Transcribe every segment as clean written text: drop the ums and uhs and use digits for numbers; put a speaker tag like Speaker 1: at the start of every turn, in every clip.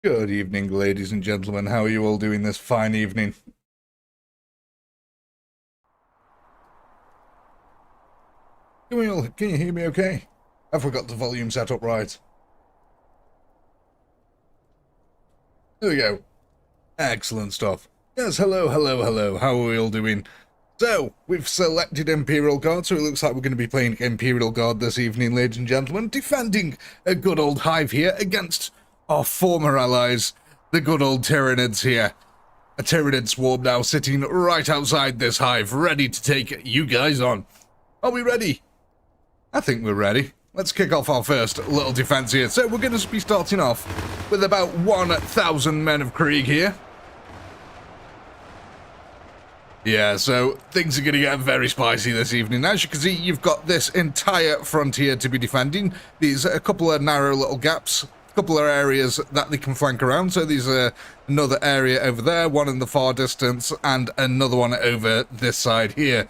Speaker 1: Good evening, ladies and gentlemen. How are you all doing this fine evening? Can you hear me okay? Have we got the volume set up right? There we go. Excellent stuff. Yes, hello. How are we all doing? So, we've selected Imperial Guard, so it looks like we're going to be playing Imperial Guard this evening, ladies and gentlemen, defending a good old hive here against our former allies, the good old Tyranids here. A Tyranid swarm now sitting right outside this hive, ready to take you guys on. Are we ready? I think we're ready. Let's kick off our first little defense here. So we're going to be starting off with about 1,000 men of Krieg here. Yeah, so things are going to get very spicy this evening. As you can see, you've got this entire frontier to be defending. There's a couple of narrow little gaps, a couple of areas that they can flank around. So there's another area over there, one in the far distance, and another one over this side here.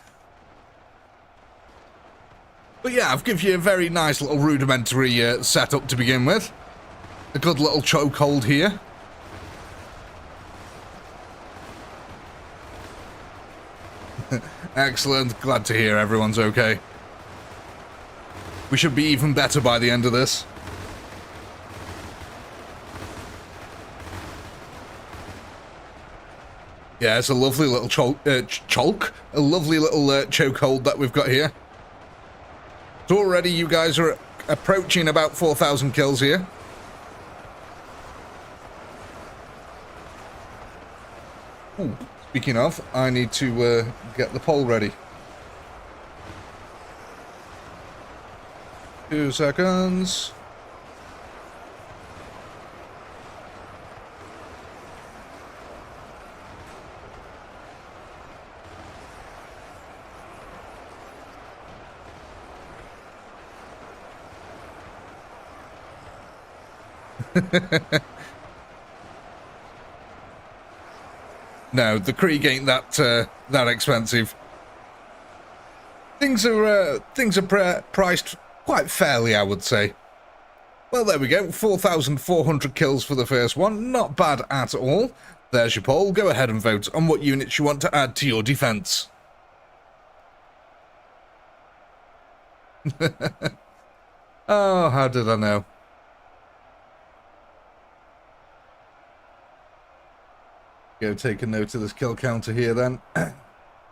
Speaker 1: But yeah, I've given you a very nice little rudimentary setup to begin with. A good little chokehold here. Excellent. Glad to hear everyone's okay. We should be even better by the end of this. Yeah, it's a lovely little a lovely little chokehold that we've got here. So already you guys are approaching about 4,000 kills here. Ooh, speaking of, I need to get the poll ready. 2 seconds. No, the Krieg ain't that expensive. Things are priced quite fairly, I would say. Well, there we go. 4,400 kills for the first one. Not bad at all. There's your poll. Go ahead and vote on what units you want to add to your defense. Oh, how did I know? Go take a note of this kill counter here then.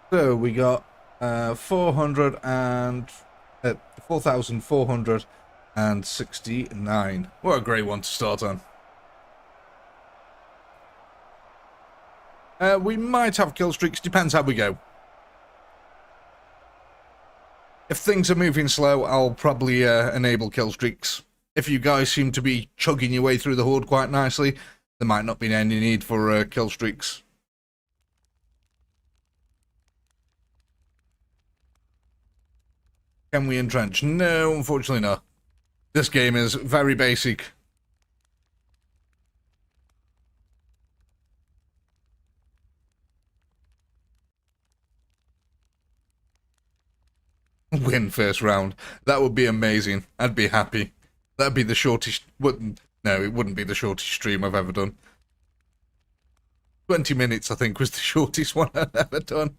Speaker 1: So we got 4,469. What a great one to start on. We might have kill streaks, depends how we go. If things are moving slow, I'll probably enable kill streaks. If you guys seem to be chugging your way through the horde quite nicely, there might not be any need for kill streaks. Can we entrench? No, unfortunately not. This game is very basic. Win first round. That would be amazing. I'd be happy. That'd be the shortest... No, it wouldn't be the shortest stream I've ever done. 20 minutes, I think, was the shortest one I've ever done.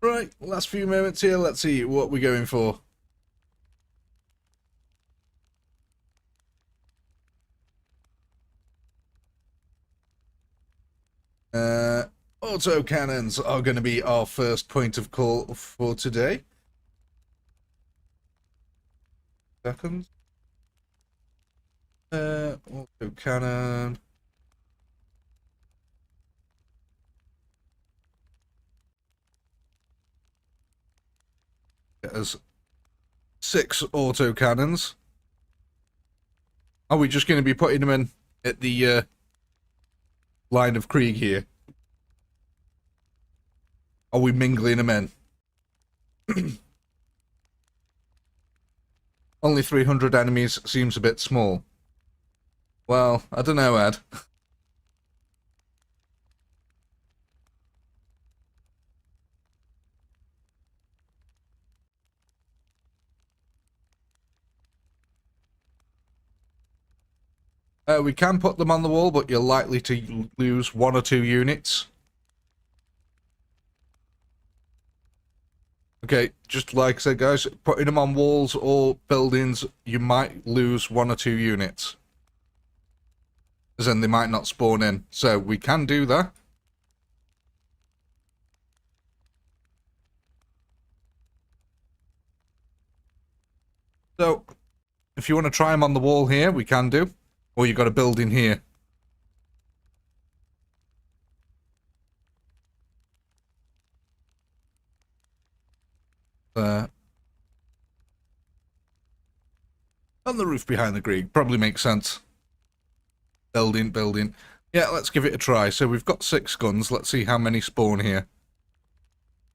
Speaker 1: Right, last few moments here. Let's see what we're going for. Auto cannons are going to be our first point of call for today. Seconds. Auto cannon. There's 6 auto cannons. Are we just going to be putting them in at the line of Krieg here? Are we mingling them in? Only 300 enemies seems a bit small. Well, I don't know, Ed. We can put them on the wall, but you're likely to lose 1 or 2 units. Okay, just like I said, guys, putting them on walls or buildings, you might lose 1 or 2 units. As in, they might not spawn in. So, we can do that. So, if you want to try them on the wall here, we can do. Or you've got a building here. On the roof behind the Greek. Probably makes sense. Building. Yeah, let's give it a try. So we've got 6 guns. Let's see how many spawn here.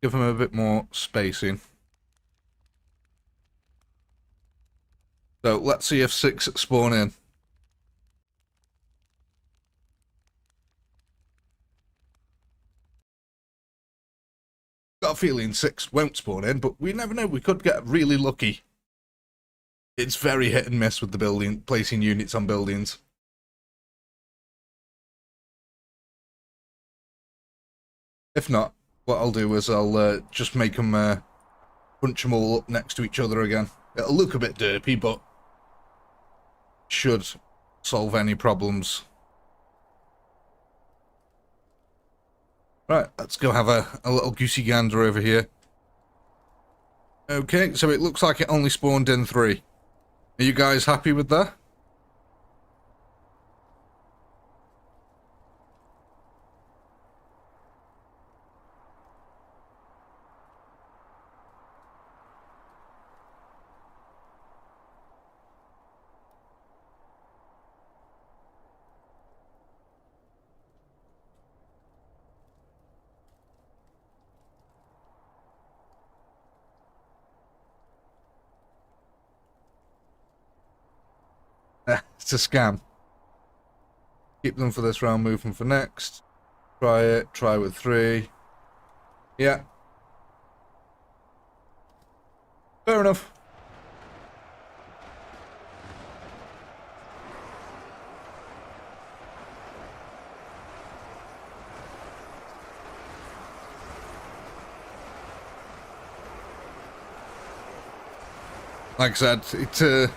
Speaker 1: Give them a bit more spacing. So let's see if 6 spawn in. Got a feeling 6 won't spawn in, but we never know. We could get really lucky. It's very hit and miss with the placing units on buildings. If not, what I'll do is I'll just make them bunch them all up next to each other again. It'll look a bit derpy, but should solve any problems. Right, let's go have a little goosey gander over here. Okay, so it looks like it only spawned in 3. Are you guys happy with that? It's a scam. Keep them for this round, move them for next. Try it, try with 3. Yeah. Fair enough. Like I said,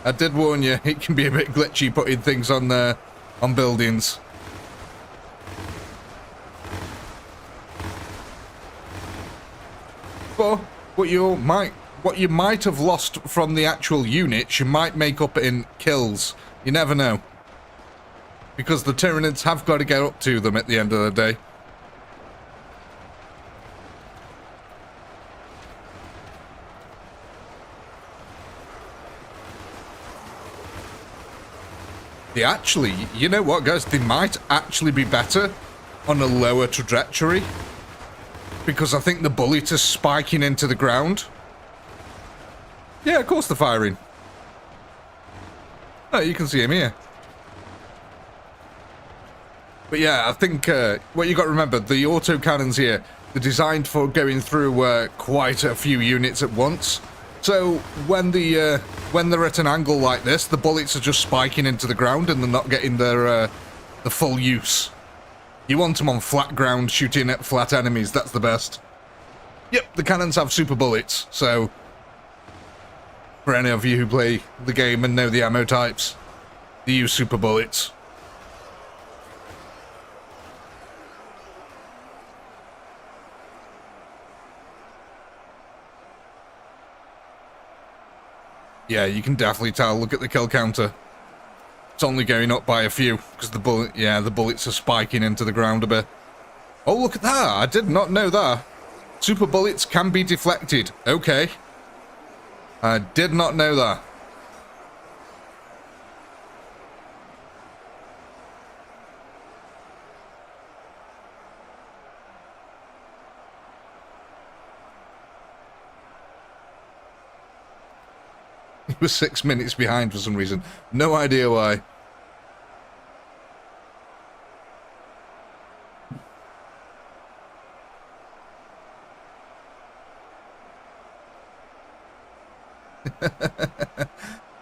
Speaker 1: I did warn you, it can be a bit glitchy putting things on buildings. But what you might have lost from the actual units, you might make up in kills. You never know. Because the Tyranids have got to get up to them at the end of the day. You know what, guys? They might actually be better on a lower trajectory. Because I think the bullets are spiking into the ground. Yeah, of course they're firing. Oh, you can see him here. But yeah, I think what you got to remember, the autocannons here, they're designed for going through quite a few units at once. So when they're at an angle like this, the bullets are just spiking into the ground and they're not getting their the full use. You want them on flat ground shooting at flat enemies, that's the best. Yep, the cannons have super bullets, so for any of you who play the game and know the ammo types, they use super bullets. Yeah, you can definitely tell. Look at the kill counter. It's only going up by a few because the bullets are spiking into the ground a bit. Oh, look at that! I did not know that. Super bullets can be deflected. Okay. I did not know that. He was 6 minutes behind for some reason. No idea why.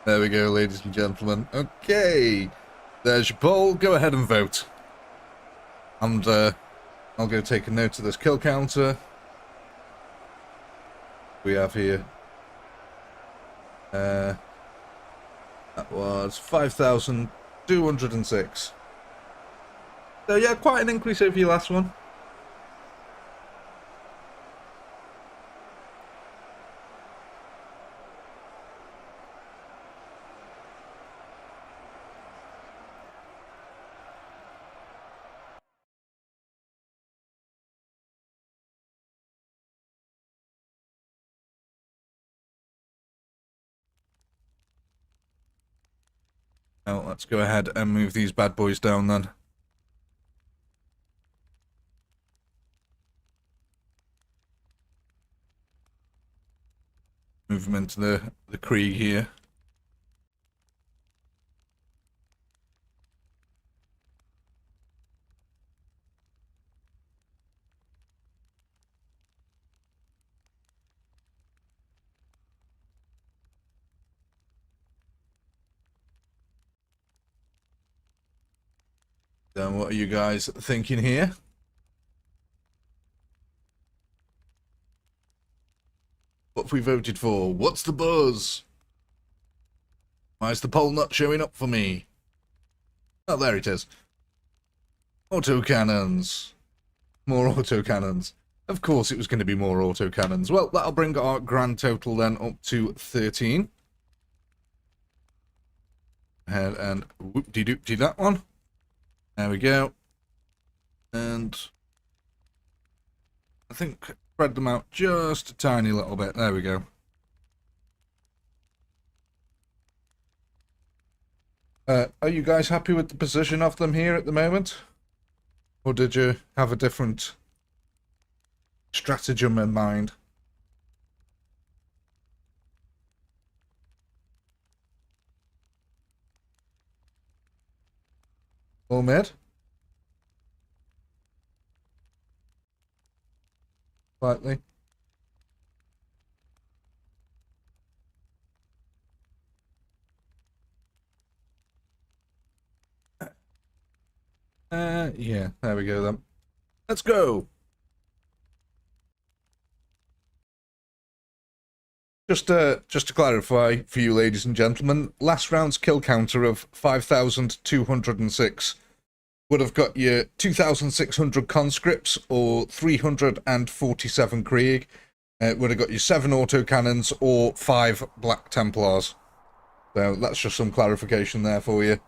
Speaker 1: There we go, ladies and gentlemen. Okay. There's your poll. Go ahead and vote. And I'll go take a note of this kill counter. We have here. That was 5,206. So yeah, quite an increase over your last one. Now let's go ahead and move these bad boys down then. Move them into the Krieg here. Then what are you guys thinking here? What have we voted for? What's the buzz? Why is the poll not showing up for me? Oh, there it is. Autocannons. More autocannons. Of course it was going to be more autocannons. Well, that'll bring our grand total then up to 13. Ahead and whoop-de-doop-de that one. There we go. And I think spread them out just a tiny little bit. There we go. Are you guys happy with the position of them here at the moment? Or did you have a different stratagem in mind? All mid? Slightly. Yeah, there we go then. Let's go! Just to clarify for you ladies and gentlemen, last round's kill counter of 5,206 would have got you 2,600 conscripts or 347 Krieg. It would have got you 7 autocannons or 5 Black Templars. So that's just some clarification there for you,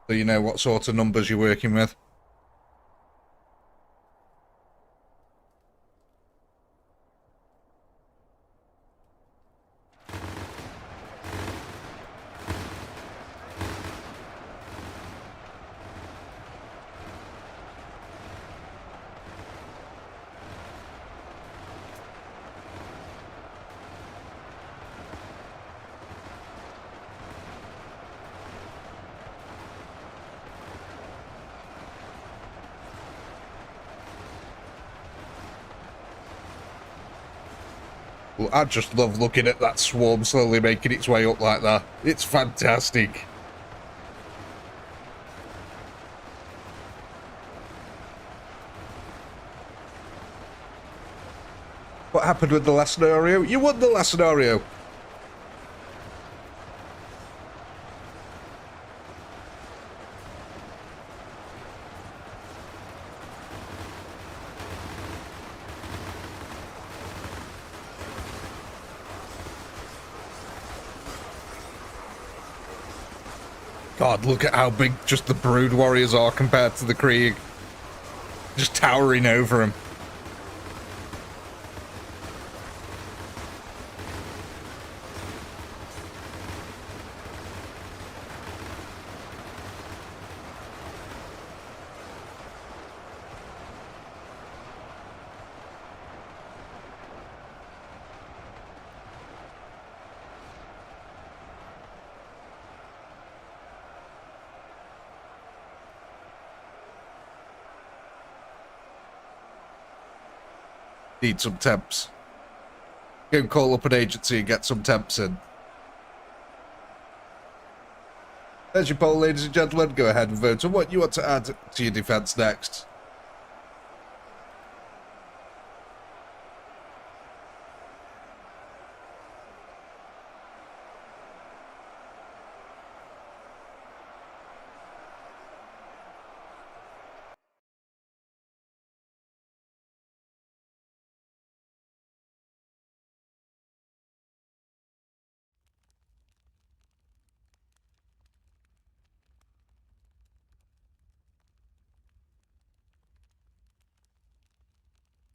Speaker 1: so you know what sort of numbers you're working with. Well, I just love looking at that swarm slowly making its way up like that. It's fantastic. What happened with the last scenario? You won the last scenario. God, look at how big just the Brood Warriors are compared to the Krieg. Just towering over him. Need some temps. Go call up an agency and get some temps in. There's your poll, ladies and gentlemen. Go ahead and vote on what you want to add to your defense next.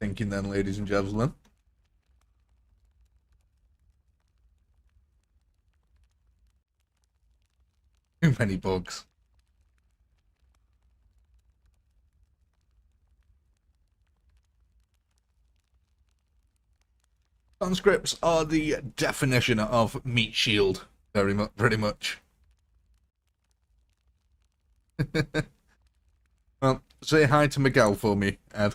Speaker 1: Thinking then, ladies and gentlemen. Too many bugs. Conscripts are the definition of meat shield. Pretty much. Well, say hi to Miguel for me, Ed.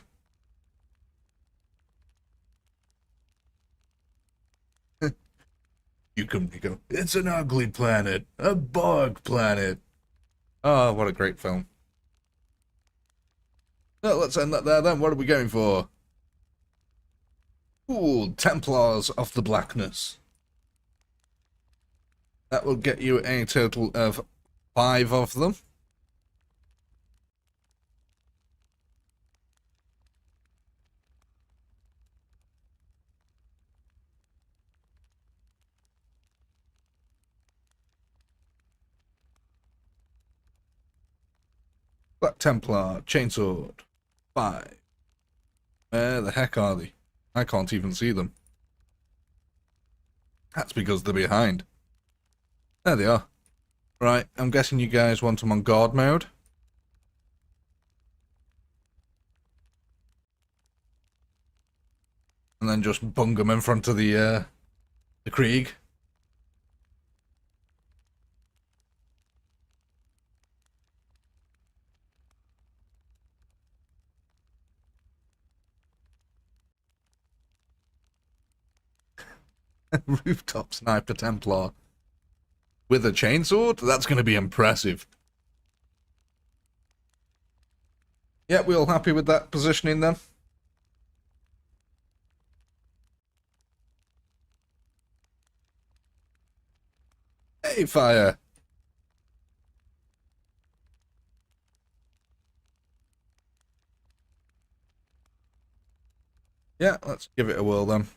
Speaker 1: You can go, it's an ugly planet, a bug planet. Oh, what a great film. So let's end that there then. What are we going for? Ooh, Templars of the Blackness. That will get you a total of 5 of them. Black Templar, Chainsword, 5. Where the heck are they? I can't even see them. That's because they're behind. There they are. Right, I'm guessing you guys want them on guard mode. And then just bung them in front of the Krieg. Rooftop Sniper Templar with a chainsword? That's going to be impressive. Yeah, we all happy with that positioning then? Hey, fire! Yeah, let's give it a whirl then.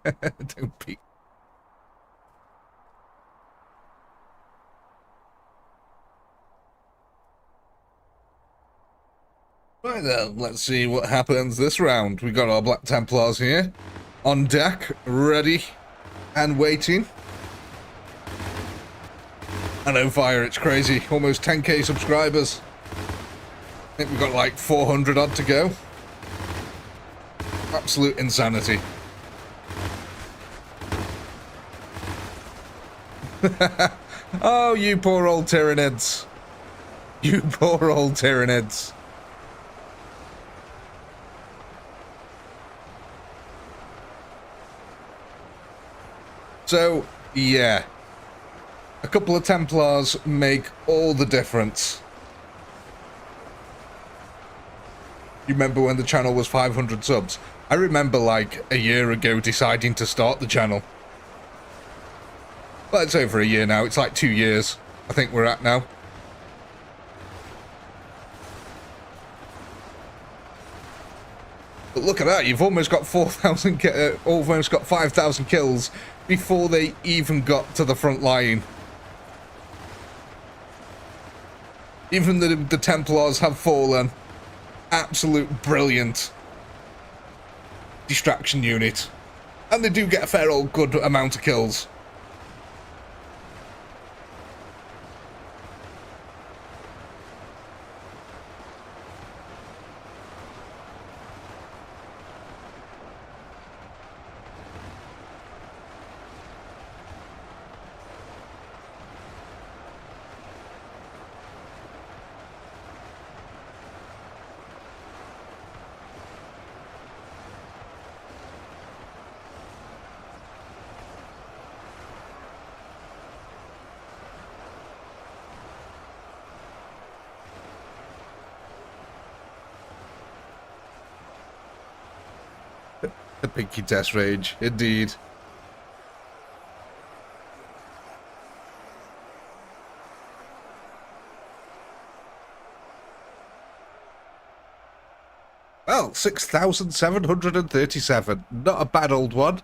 Speaker 1: Don't peek. Right then, let's see what happens this round. We got our Black Templars here, on deck, ready and waiting. And on fire, it's crazy. Almost 10k subscribers. I think we've got like 400 odd to go. Absolute insanity. Oh, you poor old Tyranids. You poor old Tyranids. So, yeah. A couple of Templars make all the difference. You remember when the channel was 500 subs? I remember like a year ago deciding to start the channel. Well, it's over a year now. It's like 2 years, I think we're at now. But look at that, you've almost got 4,000, almost got 5,000 kills before they even got to the front line. Even the Templars have fallen. Absolute brilliant distraction unit. And they do get a fair old good amount of kills. The pinky test range, indeed. Well, 6,737. Not a bad old one.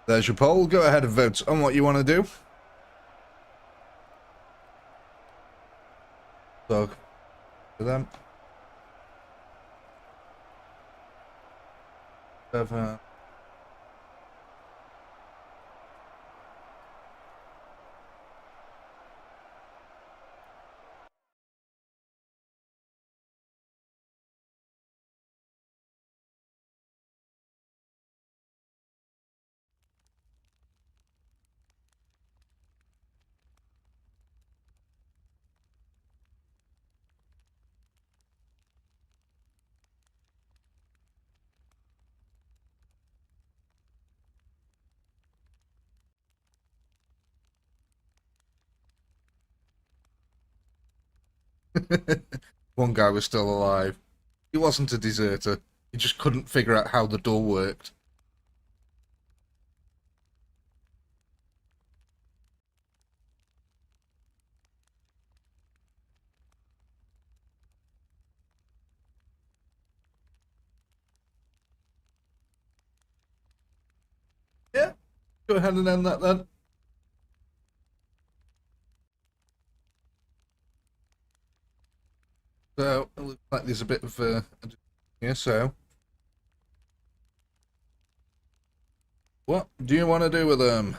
Speaker 1: There's your poll. Go ahead and vote on what you want to do. So, for them. 7. One guy was still alive. He wasn't a deserter. He just couldn't figure out how the door worked. Yeah, go ahead and end that then. So, it looks like there's a bit of yeah, so. What do you want to do with them?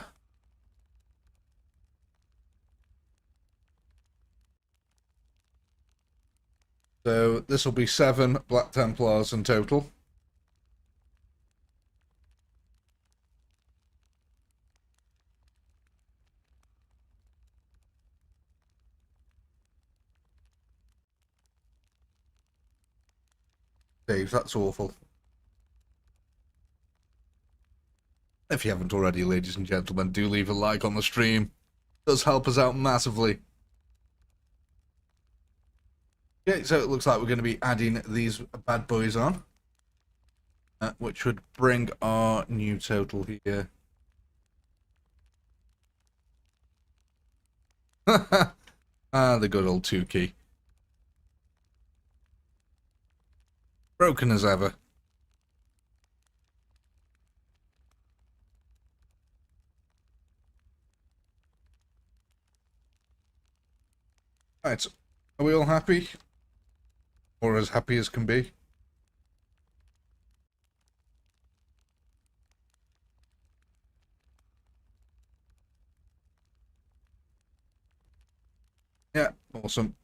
Speaker 1: So, this will be 7 Black Templars in total. Dave, that's awful. If you haven't already, ladies and gentlemen, do leave a like on the stream. It does help us out massively. Okay, so it looks like we're going to be adding these bad boys on. Which would bring our new total here. The good old 2 key. Broken as ever. Right, are we all happy? Or as happy as can be? Yeah, awesome.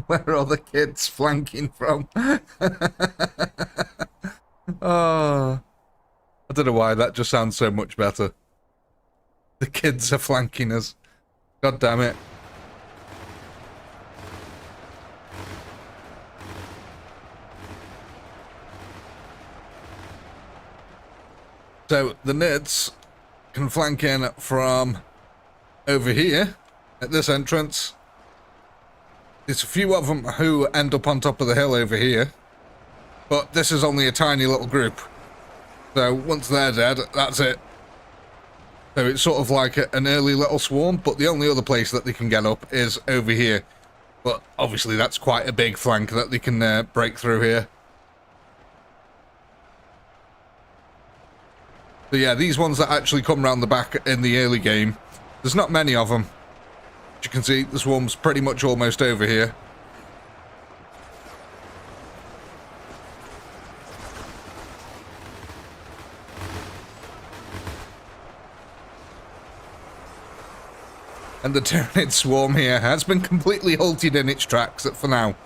Speaker 1: Where are the kids flanking from? Oh, I don't know why, that just sounds so much better. The kids are flanking us. God damn it. So the Nids can flank in from over here at this entrance. There's a few of them who end up on top of the hill over here, but this is only a tiny little group. So once they're dead, that's it. So it's sort of like an early little swarm, but the only other place that they can get up is over here. But obviously that's quite a big flank that they can break through here. So yeah, these ones that actually come round the back in the early game, there's not many of them. As you can see, the swarm's pretty much almost over here. And the Tyranid swarm here has been completely halted in its tracks for now.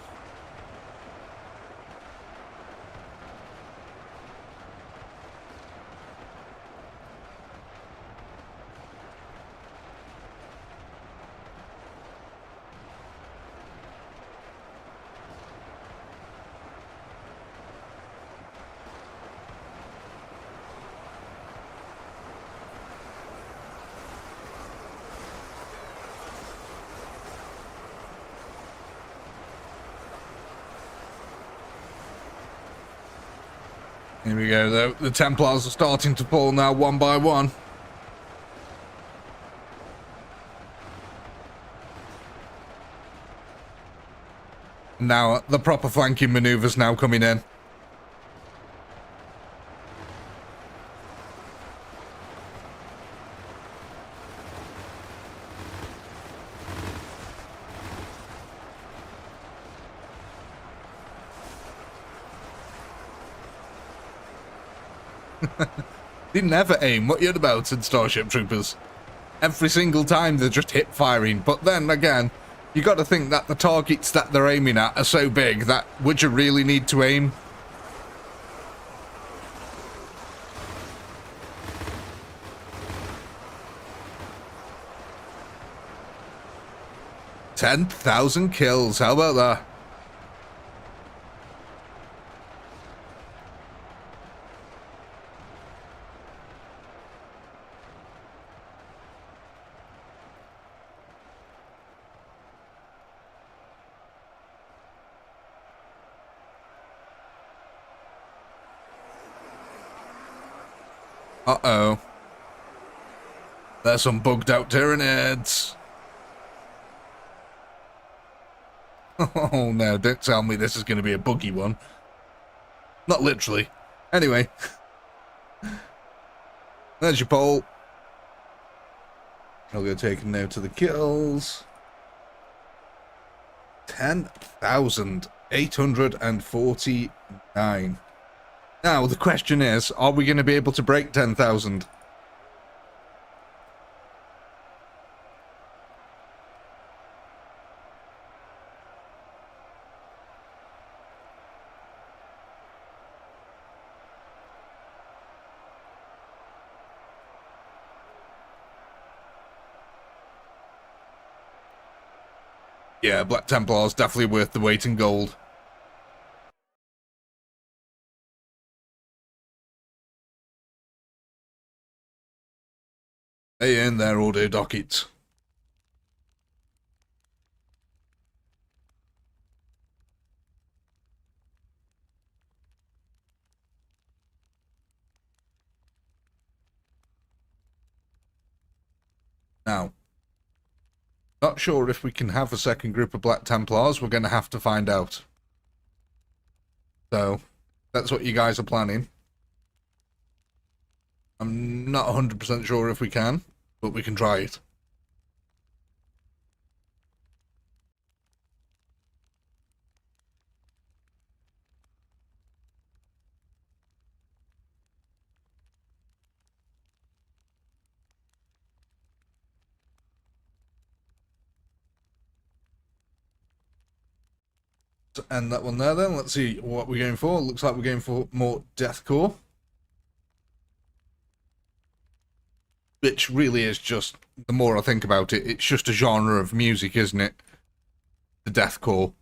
Speaker 1: Here we go, though. The Templars are starting to fall now, one by one. Now, the proper flanking maneuvers now coming in. They never aim. What are you about in Starship Troopers? Every single time they're just hip firing. But then again, you got to think that the targets that they're aiming at are so big that would you really need to aim? $10,000 kills. How about that? Uh-oh. There's some bugged out Tyranids. Oh no, don't tell me this is going to be a buggy one. Not literally. Anyway. There's your pole. I'll go take a note of the kills. 10,849. Now, the question is, are we going to be able to break 10,000? Yeah, Black Templar's definitely worth the weight in gold. Hey, in there, order docket. Now, not sure if we can have a second group of Black Templars. We're going to have to find out. So, that's what you guys are planning. I'm not 100% sure if we can, but we can try it. To end that one there then, let's see what we're going for. Looks like we're going for more deathcore. Which really is just, the more I think about it, it's just a genre of music, isn't it? The deathcore.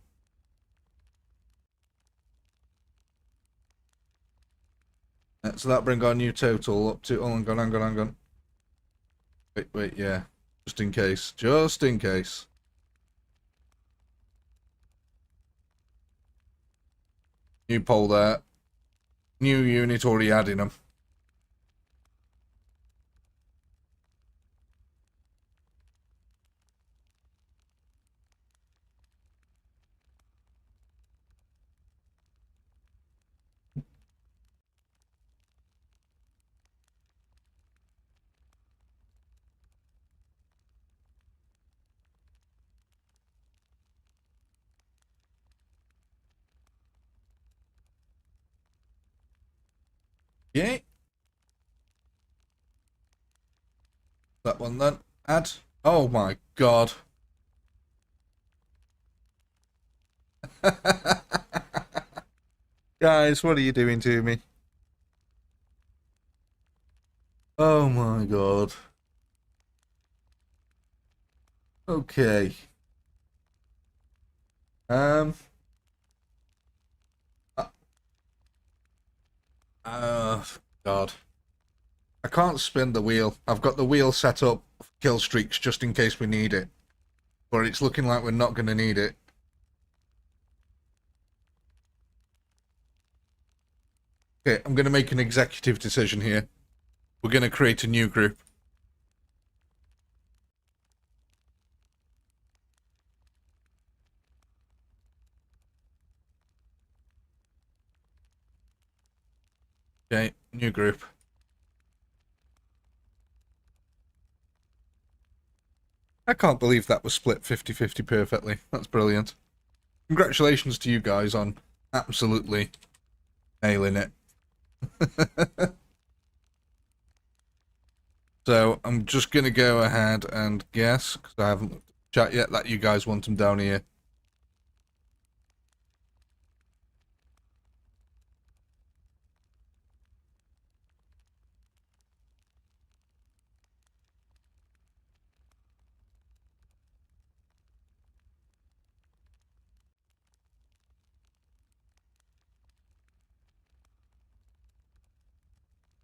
Speaker 1: So that brings our new total up to, oh, hang on. Wait, yeah. Just in case. Just in case. New poll there. New unit already adding them. Yeah. That one then. Add. Oh my god. Guys, what are you doing to me? Oh my god. Okay. God. I can't spin the wheel. I've got the wheel set up for kill streaks just in case we need it. But it's looking like we're not going to need it. Okay, I'm going to make an executive decision here. We're going to create a new group. Okay, new group. I can't believe that was split 50-50 perfectly. That's brilliant. Congratulations to you guys on absolutely nailing it. So I'm just going to go ahead and guess, because I haven't looked at the chat yet, that you guys want them down here.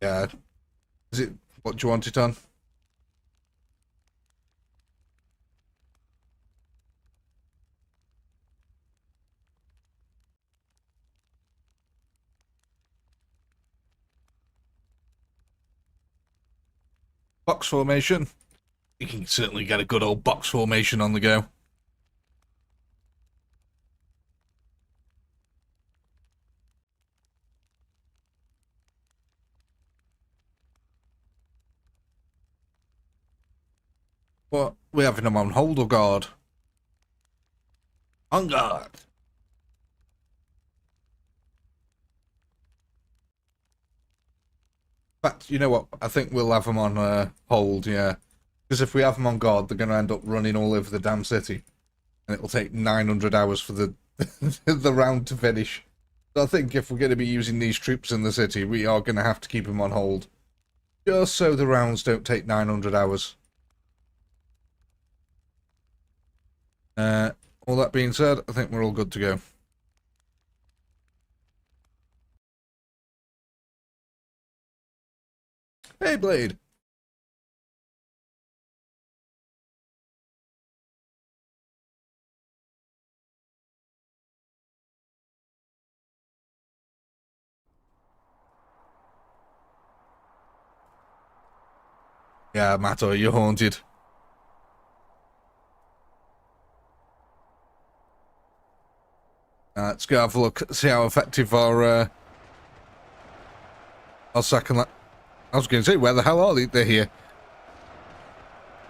Speaker 1: Yeah. Is it, what do you want it on? Box formation. You can certainly get a good old box formation on the go. What? We're having them on hold or guard? On guard. In fact, you know what? I think we'll have them on hold, yeah. Because if we have them on guard, they're going to end up running all over the damn city. And it'll take 900 hours for the the round to finish. So I think if we're going to be using these troops in the city, we are going to have to keep them on hold. Just so the rounds don't take 900 hours. All that being said, I think we're all good to go. Hey, Blade. Yeah, Matto, you're haunted. Let's go have a look, see how effective our second... I was going to say, where the hell are they? They're here.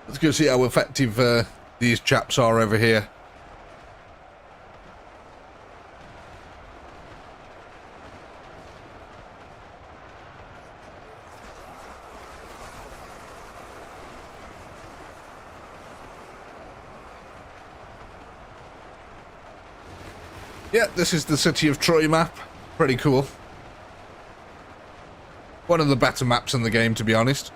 Speaker 1: Let's go see how effective these chaps are over here. Yeah, this is the City of Troy map. Pretty cool. One of the better maps in the game, to be honest.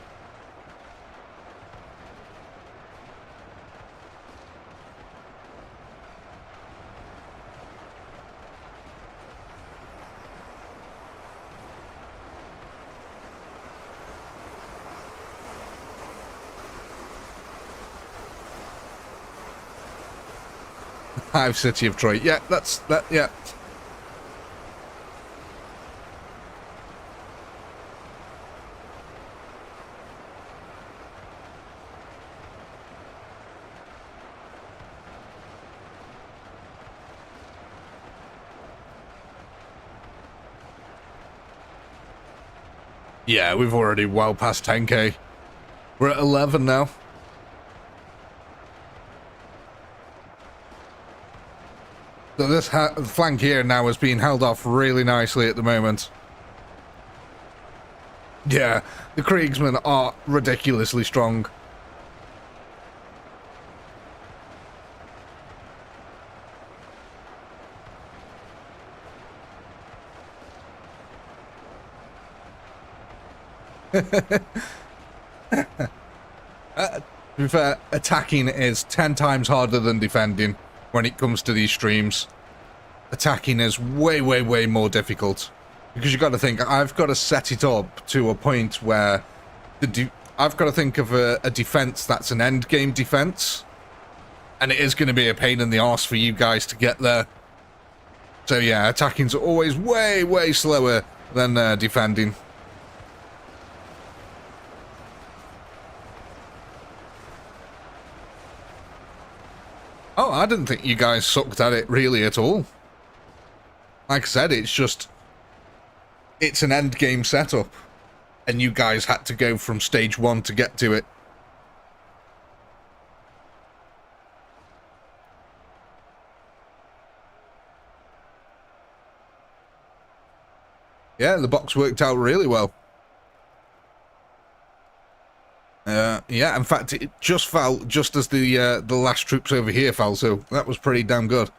Speaker 1: Hive City of Troy. Yeah, that's that. Yeah. Yeah, we've already well past 10k. We're at 11 now. So this flank here now is being held off really nicely at the moment. Yeah, the Kriegsmen are ridiculously strong. To be fair, attacking is 10 times harder than defending when it comes to these streams. Attacking is way, way, way more difficult. Because you've got to think, I've got to set it up to a point where I've got to think of a defense that's an end game defense. And it is going to be a pain in the arse for you guys to get there. So yeah, attacking's always way, way slower then defending. Oh, I didn't think you guys sucked at it really at all. Like I said, it's an end game setup. And you guys had to go from stage 1 to get to it. Yeah, the box worked out really well. Yeah, in fact, it just fell just as the last troops over here fell, so that was pretty damn good.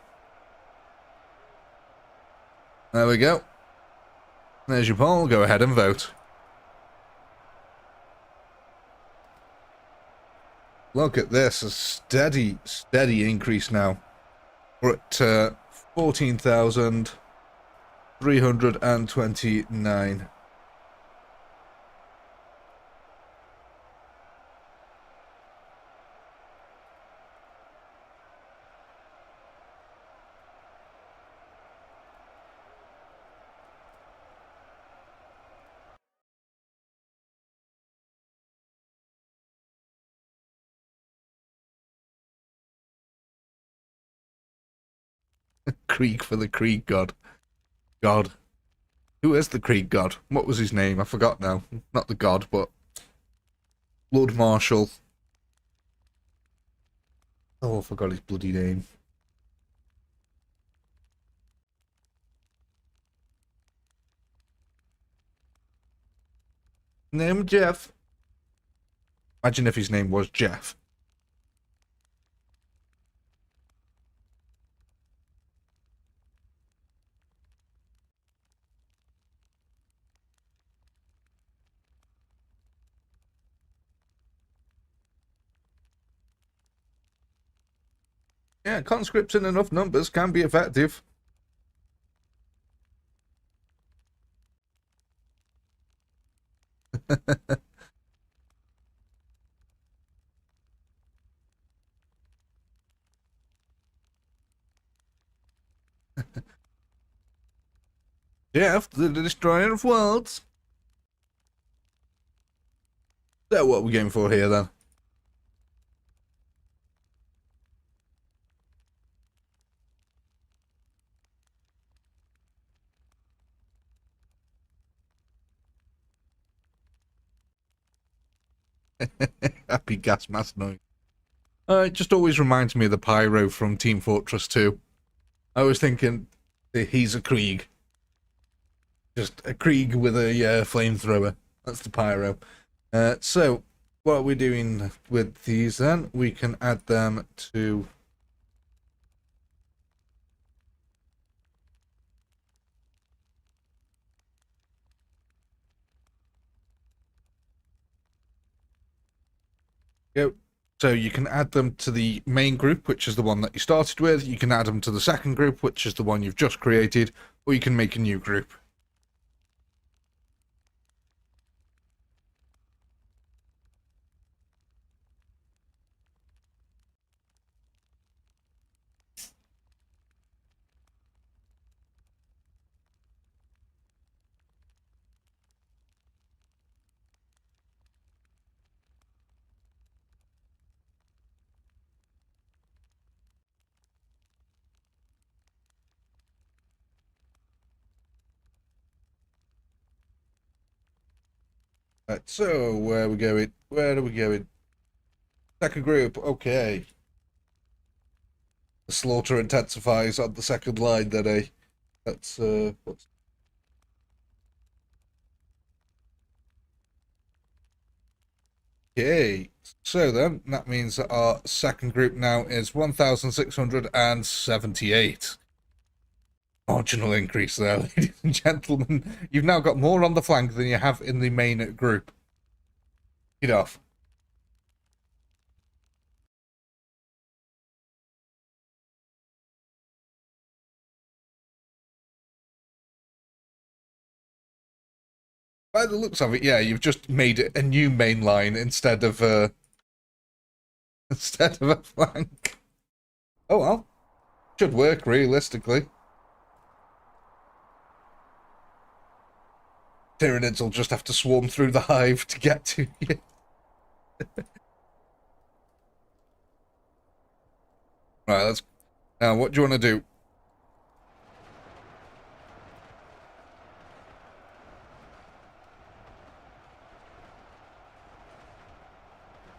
Speaker 1: There we go. There's your poll. Go ahead and vote. Look at this, a steady increase now. We're at 14,329. Krieg for the Krieg God. God. Who is the Krieg God? What was his name? I forgot now. Not the God, but Lord Marshal. Oh, I forgot his bloody name. Name Jeff. Imagine if his name was Jeff. Yeah, conscripts in enough numbers can be effective. Jeff, the destroyer of worlds. So what are we going for here then? Happy gas mask noise. It just always reminds me of the pyro from Team Fortress 2. I was thinking he's a Krieg. Just a Krieg with a flamethrower. That's the pyro. So, what are we doing with these then? We can add them to... Go. So you can add them to the main group, which is the one that you started with. You can add them to the second group, which is the one you've just created, or you can make a new group. Right, so where are we going? Where are we going? Second group, okay. The slaughter intensifies on the second line then, eh? That's what's... Okay, so then that means that our second group now is 1,678. Marginal increase there, ladies and gentlemen. You've now got more on the flank than you have in the main group. Get off. By the looks of it, yeah, you've just made it a new main line instead of a flank. Oh well, should work realistically. Tyranids will just have to swarm through the hive to get to you. Right, let's... Now, what do you want to do?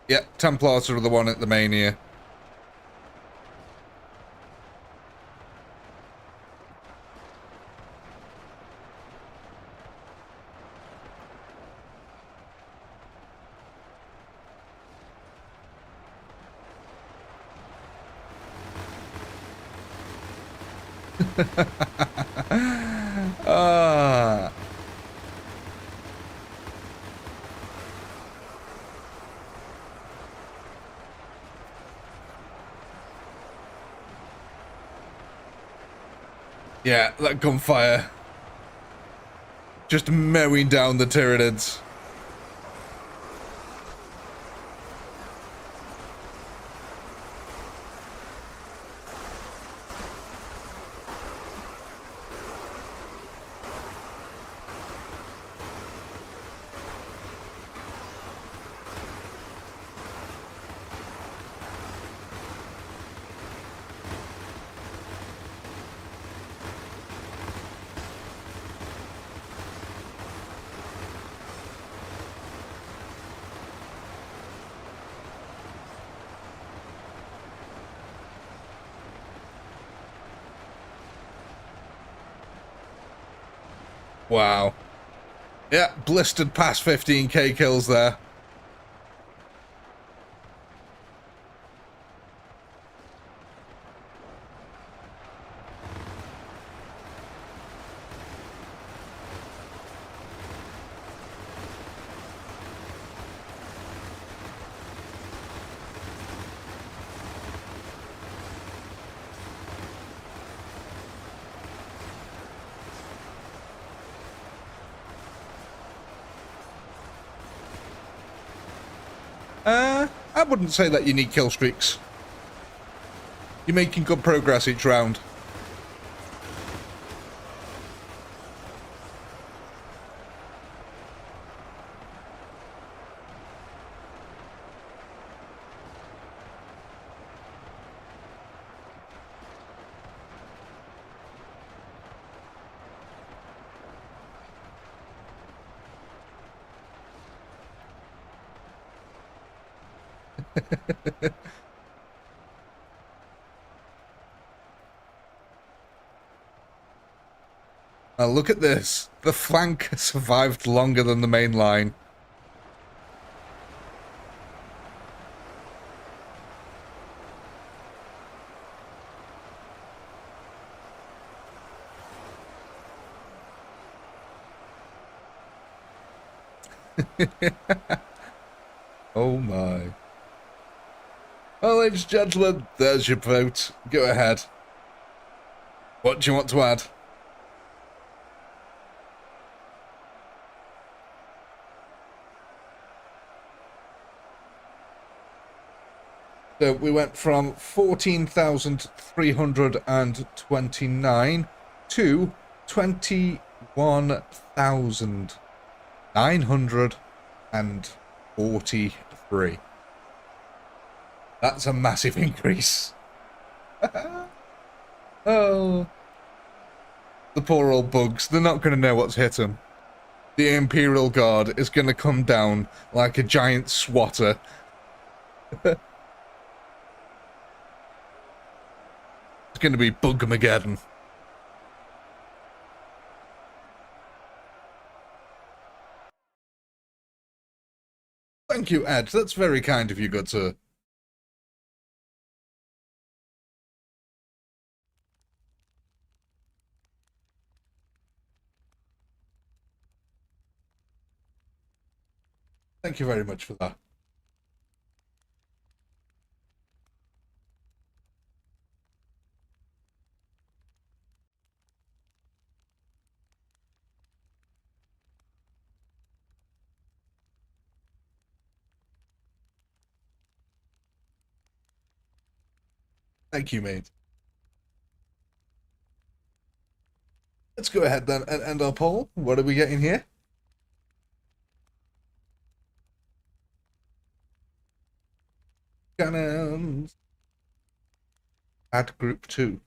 Speaker 1: Yeah, Templars are the one at the main here. Ah. Yeah, that gunfire. Just mowing down the Tyranids. Wow. Yeah, blistered past 15k kills there. I wouldn't say that you need kill streaks. You're making good progress each round. Now look at this. The flank survived longer than the main line. Oh my. Well, ladies and gentlemen, there's your vote. Go ahead. What do you want to add? So we went from 14,329 to 21,943. That's a massive increase. Oh. The poor old bugs. They're not going to know what's hit them. The Imperial Guard is going to come down like a giant swatter. It's going to be Bugmageddon. Thank you, Ed. That's very kind of you, good sir. Thank you very much for that. Thank you, mate. Let's go ahead then and end our poll. What are we getting here? Cannons. Add group 2.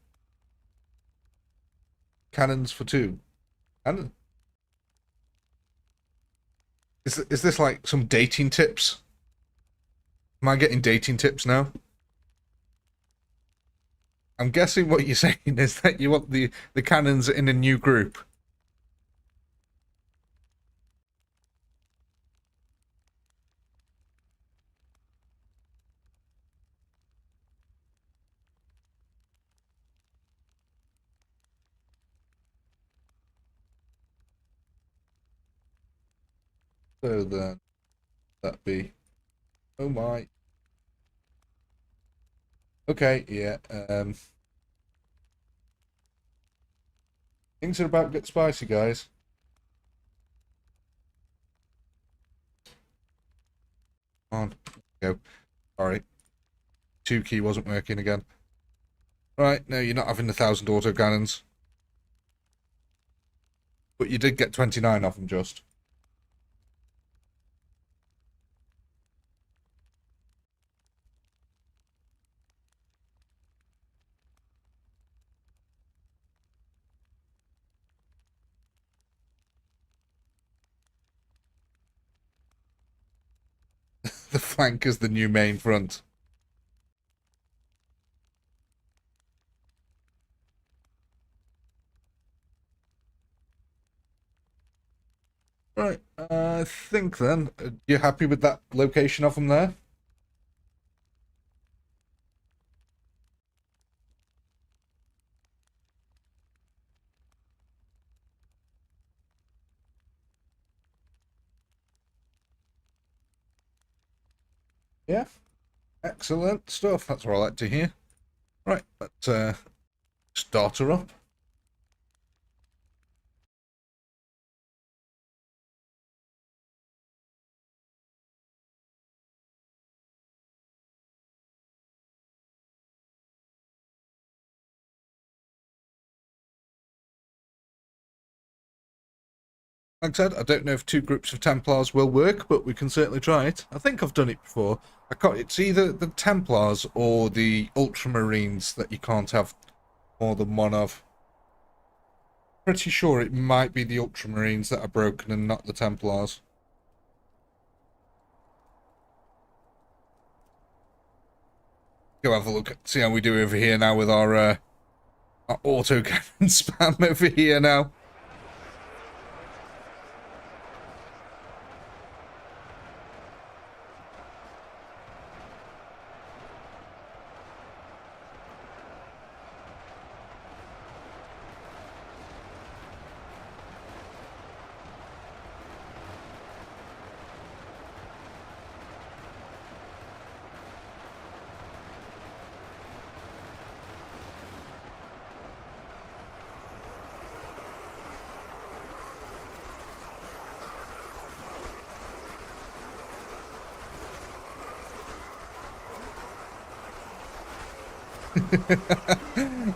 Speaker 1: Cannons for 2. Cannon. Is this like some dating tips? Am I getting dating tips now? I'm guessing what you're saying is that you want the cannons in a new group. So then that be, oh my. Okay, yeah. Things are about to get spicy, guys. On, go. Sorry, 2 key wasn't working again. Right, no, you're not having 1,000 autocannons. But you did get 29 off them just. The flank is the new main front. Right, I think then, you happy with that location of them there? Yeah, excellent stuff. That's what I like to hear. Right, let's start her up. Like I said, I don't know if 2 groups of Templars will work, but we can certainly try it. I think I've done it before. I can't, it's either the Templars or the Ultramarines that you can't have more than one of. Pretty sure it might be the Ultramarines that are broken and not the Templars. Go have a look, see how we do over here now with our autocannon spam over here now.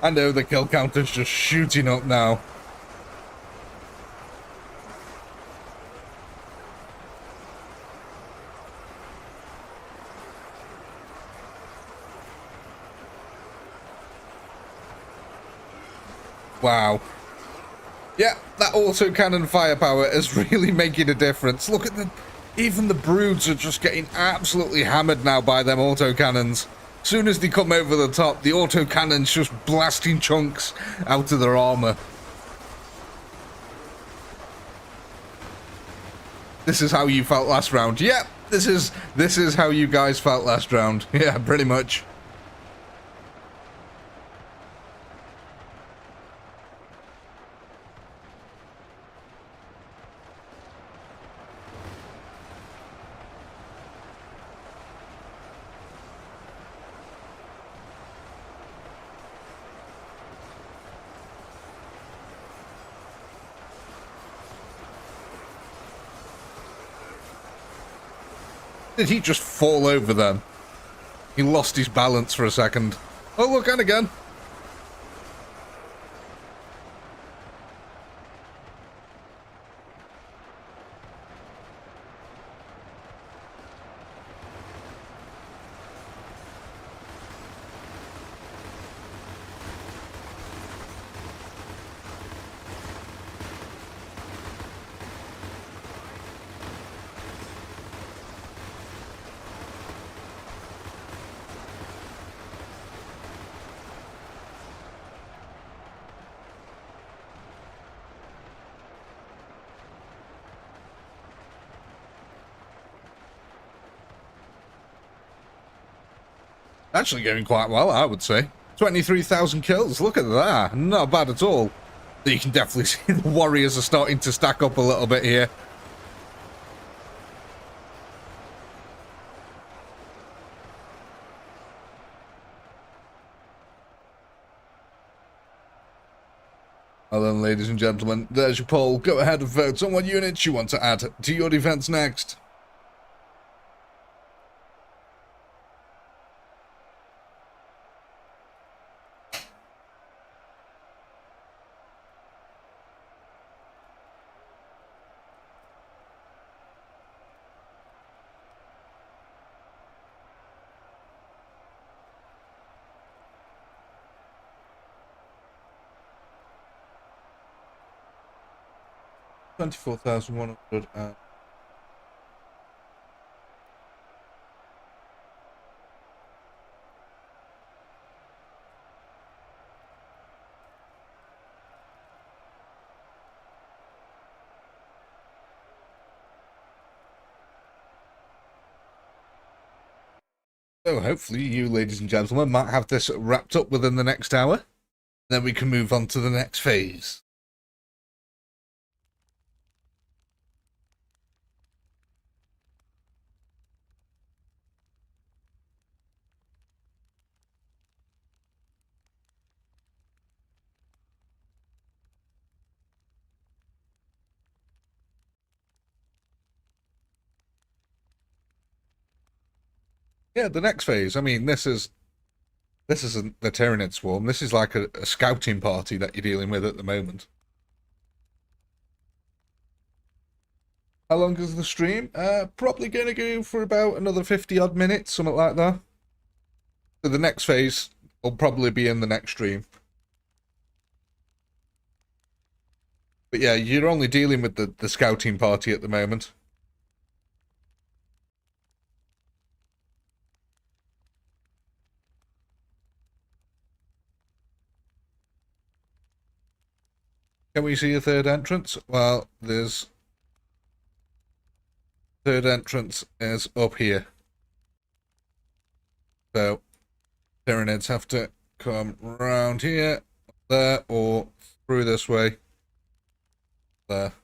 Speaker 1: I know the kill counter's just shooting up now. Wow. Yeah, that autocannon firepower is really making a difference. Look at even the broods are just getting absolutely hammered now by them autocannons. Soon as they come over the top, the autocannon's just blasting chunks out of their armor. This is how you felt last round. Yeah, this is how you guys felt last round. Yeah, pretty much. Did he just fall over then? He lost his balance for a second. Oh, look, and again. Actually going quite well, I would say. 23,000 kills, look at that. Not bad at all. You can definitely see the warriors are starting to stack up a little bit here. Well then, ladies and gentlemen, there's your poll. Go ahead and vote on what units you want to add to your defense next. $24,100 and... So hopefully you, ladies and gentlemen, might have this wrapped up within the next hour. Then we can move on to the next phase. Yeah, the next phase. I mean, this isn't the Tyranid Swarm. This is like a scouting party that you're dealing with at the moment. How long is the stream? Probably going to go for about another 50 odd minutes, something like that. So the next phase will probably be in the next stream. But yeah, you're only dealing with the scouting party at the moment. Can we see a third entrance? Well, there's... Third entrance is up here. So, Tyranids have to come round here, there, or through this way. There.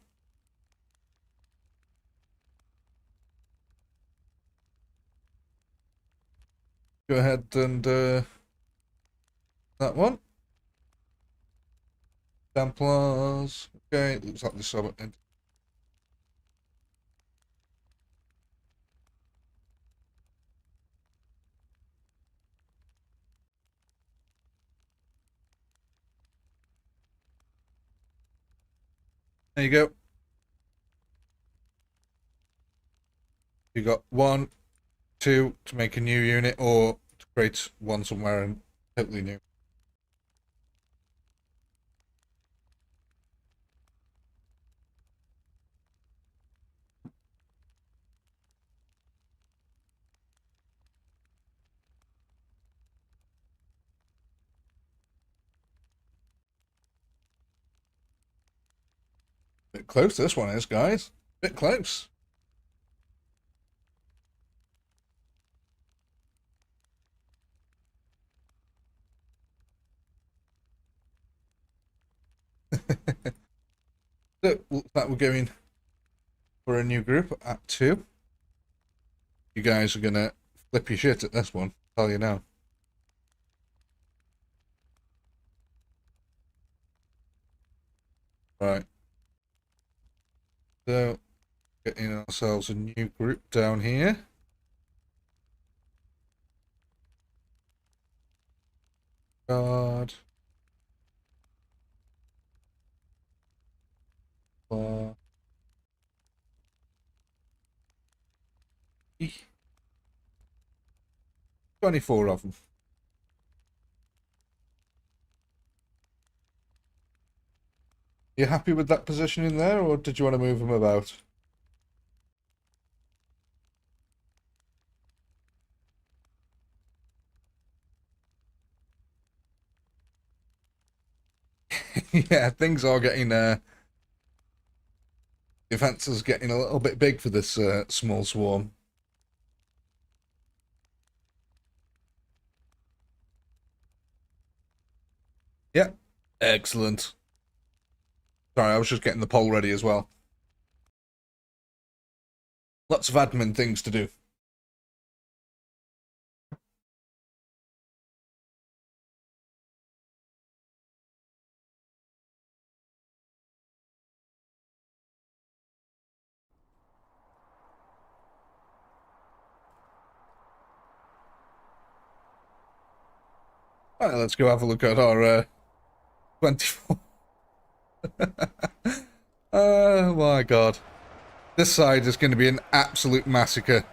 Speaker 1: Go ahead and that one. Templars. Okay, looks like this one. There you go. You got 1, 2 to make a new unit, or to create one somewhere and totally new. Bit close this one is, guys. Bit close. So, looks like we're going for a new group at 2. You guys are gonna flip your shit at this one, I'll tell you now. Right. So, getting ourselves a new group down here. Guard. 24 of them. You happy with that position in there, or did you want to move them about? Yeah, things are getting defense is getting a little bit big for this small swarm. Yeah, excellent. Sorry, I was just getting the poll ready as well. Lots of admin things to do. All right, let's go have a look at our 24. Oh my god. This side is going to be an absolute massacre.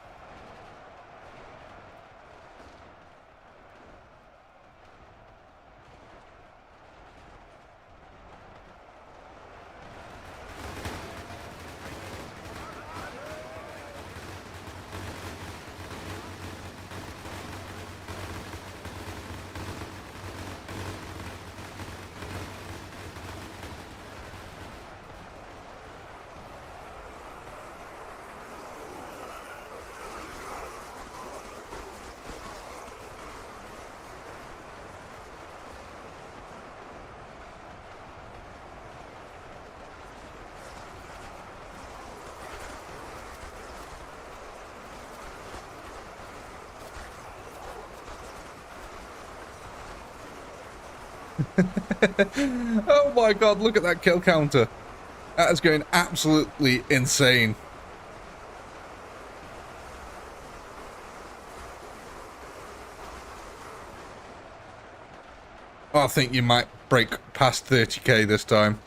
Speaker 1: Oh my god, look at that kill counter. That is going absolutely insane. I think you might break past 30k this time.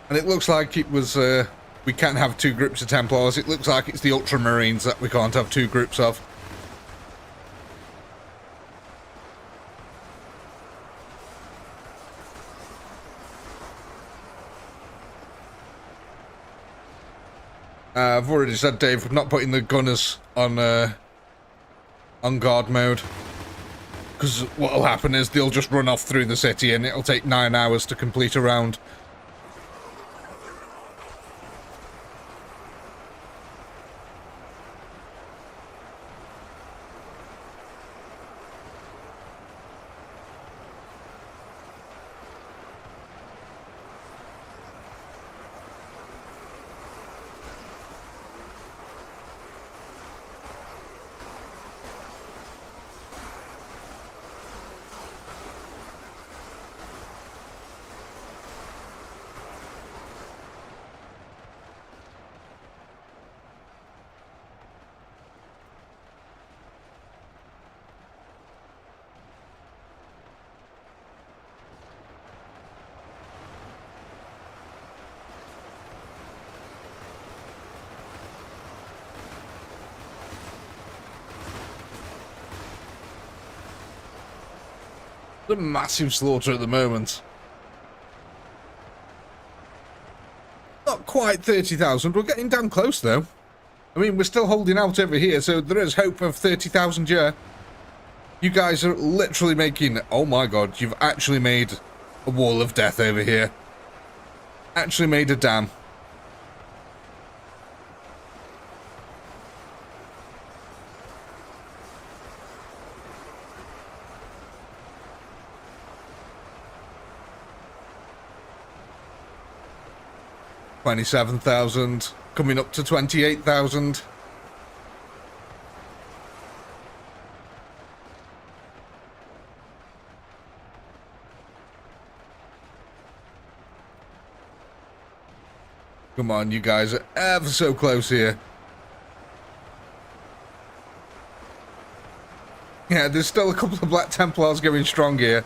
Speaker 1: And it looks like it was, we can't have two groups of Templars. It looks like it's the Ultramarines that we can't have two groups of. I've already said, Dave, not putting the gunners on guard mode. Because what'll happen is they'll just run off through the city and it'll take 9 hours to complete a round. A massive slaughter at the moment. Not quite 30,000, we're getting damn close though. I mean, we're still holding out over here, so there is hope of 30,000, yeah. You guys are literally making... Oh my god, you've actually made a wall of death over here. Actually made a dam. $27,000, coming up to 28,000. Come on, you guys are ever so close here. Yeah, there's still a couple of Black Templars going strong here.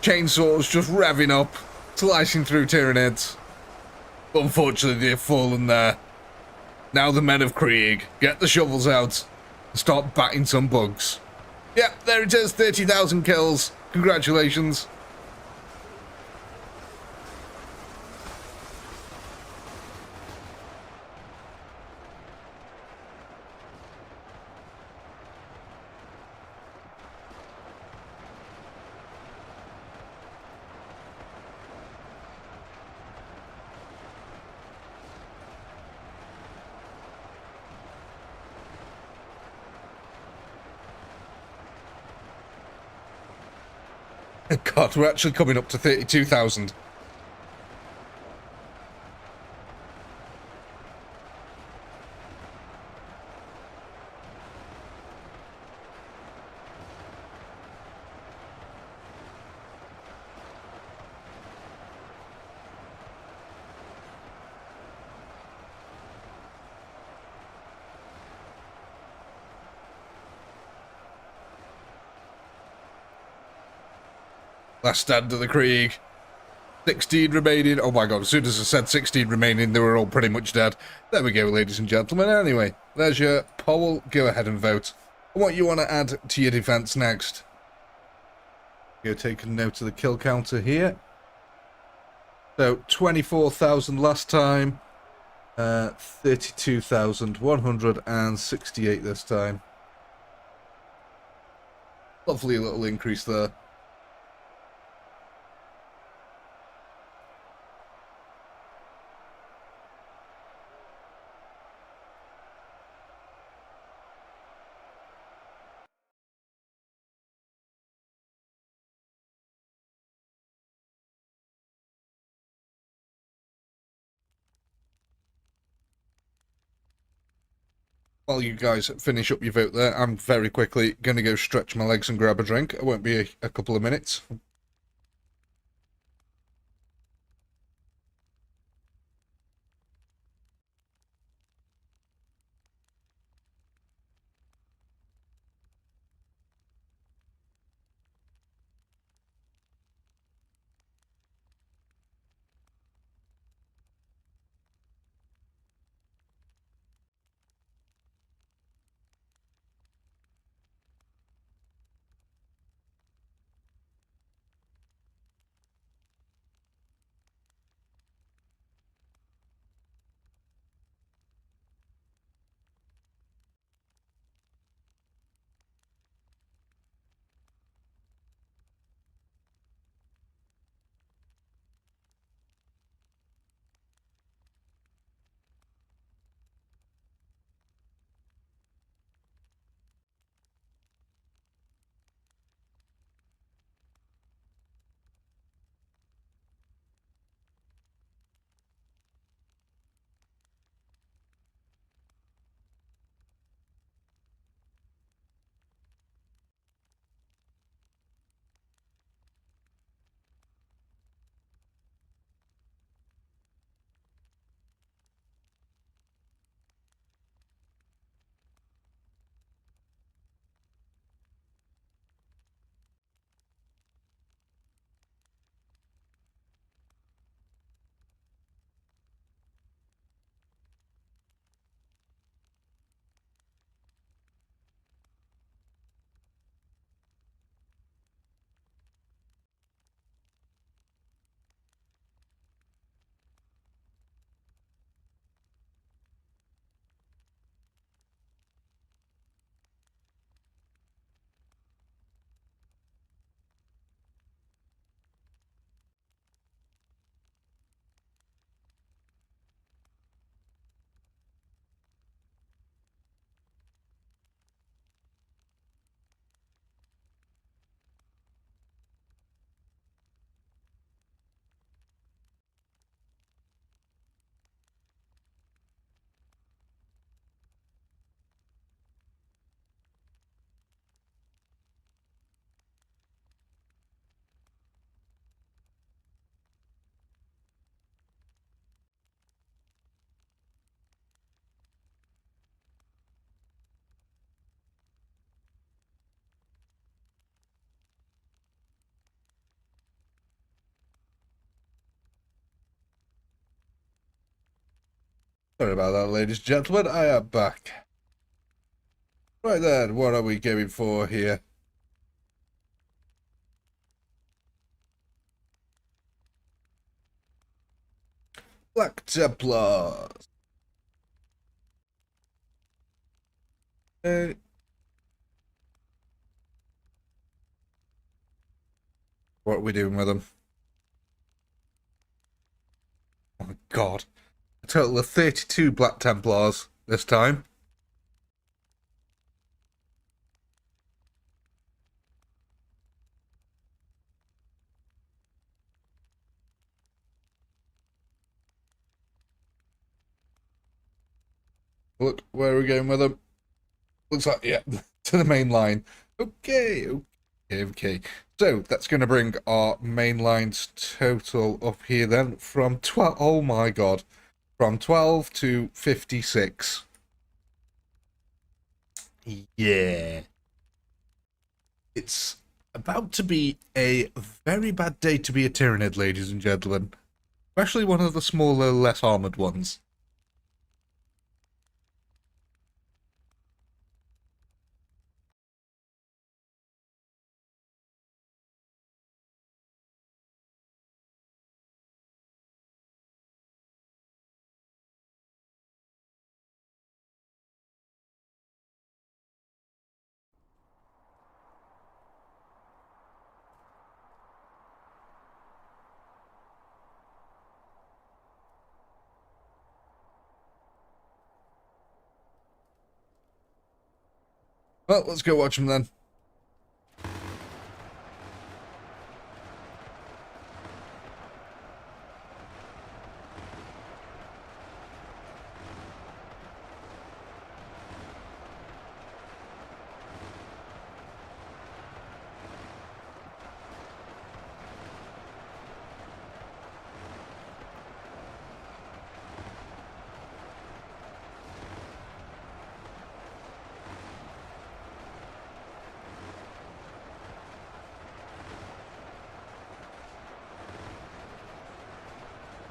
Speaker 1: Chainsaws just revving up, slicing through Tyranids. Unfortunately, they've fallen there. Now the men of Krieg, get the shovels out and start batting some bugs. Yep, there it is, 30,000 kills. Congratulations. God, we're actually coming up to 32,000. Last stand of the Krieg. 16 remaining. Oh my god, as soon as I said 16 remaining, they were all pretty much dead. There we go, ladies and gentlemen. Anyway, there's your poll. Go ahead and vote. What you want to add to your defense next? Go take a note of the kill counter here. So, 24,000 last time. 32,168 this time. Lovely little increase there. While you guys finish up your vote there, I'm very quickly going to go stretch my legs and grab a drink. It won't be a couple of minutes. Sorry about that, ladies and gentlemen. I am back. Right then, what are we going for here? Black Templars. What are we doing with them? Oh my god. A total of 32 Black Templars this time. Look, where are we going with them? Looks like, yeah, to the main line. Okay. So that's going to bring our main lines total up here then from 12. Oh my god, from 12 to 56. Yeah. It's about to be a very bad day to be a Tyranid, ladies and gentlemen. Especially one of the smaller, less armoured ones. Well, let's go watch them then.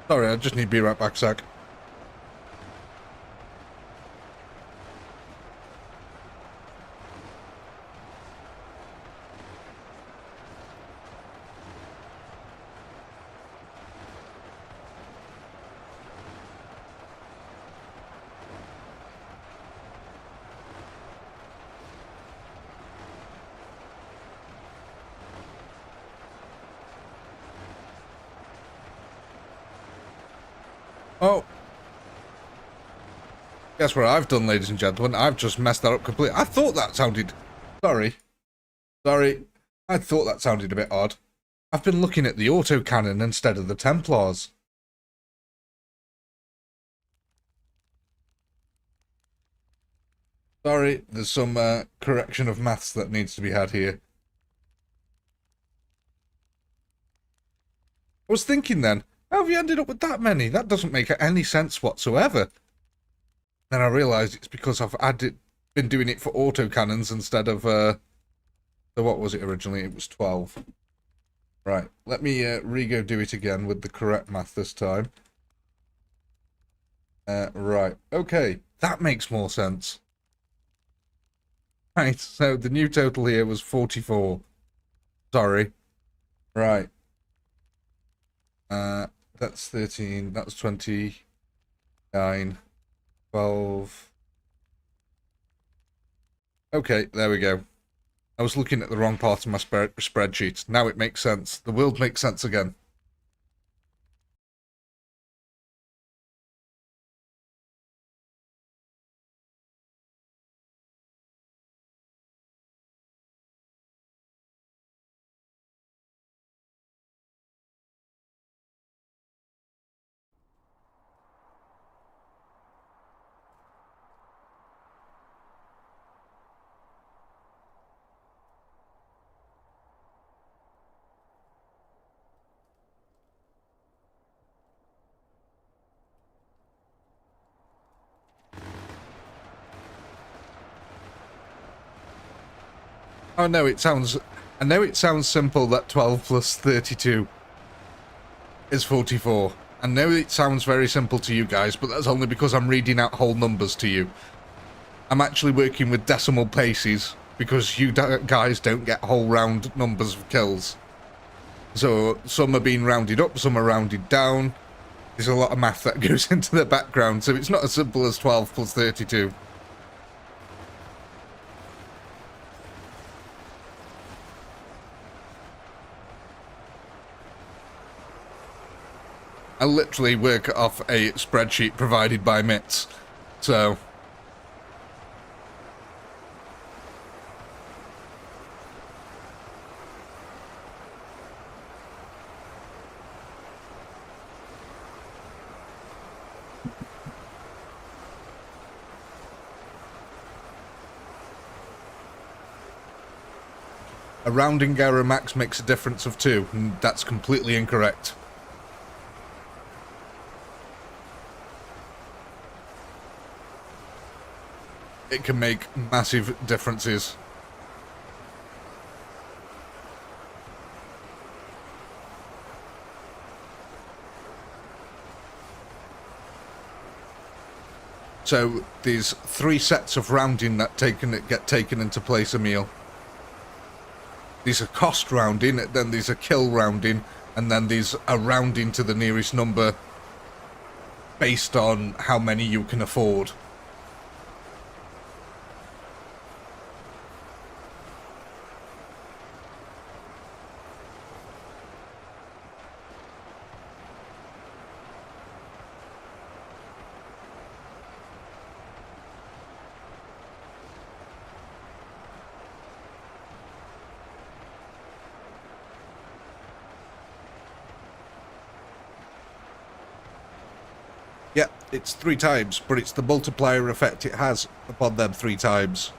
Speaker 1: Sorry, I just need to be right back, Zach. Oh. Guess what I've done, ladies and gentlemen? I've just messed that up completely. I thought that sounded... Sorry. I thought that sounded a bit odd. I've been looking at the autocannon instead of the Templars. Sorry, there's some correction of maths that needs to be had here. I was thinking then, how have you ended up with that many? That doesn't make any sense whatsoever. Then I realised it's because I've been doing it for autocannons instead of so what was it originally? It was 12. Right, let me re-go do it again with the correct math this time. Right, okay, that makes more sense. Right, so the new total here was 44. Sorry. Right. That's 13, that's 29, 12. Okay, there we go. I was looking at the wrong part of my spreadsheet. Now it makes sense. The world makes sense again. Oh no, I know it sounds simple that 12 plus 32 is 44. I know it sounds very simple to you guys, but that's only because I'm reading out whole numbers to you. I'm actually working with decimal places because you guys don't get whole round numbers of kills. So some are being rounded up, some are rounded down. There's a lot of math that goes into the background, so it's not as simple as 12 plus 32. I literally work off a spreadsheet provided by MITS, so... A rounding error max makes a difference of 2, and that's completely incorrect. It can make massive differences. So there's 3 sets of rounding that get taken into place, Emil. These are cost rounding, then these are kill rounding, and then these are rounding to the nearest number based on how many you can afford. Yeah, it's 3 times, but it's the multiplier effect it has upon them 3 times.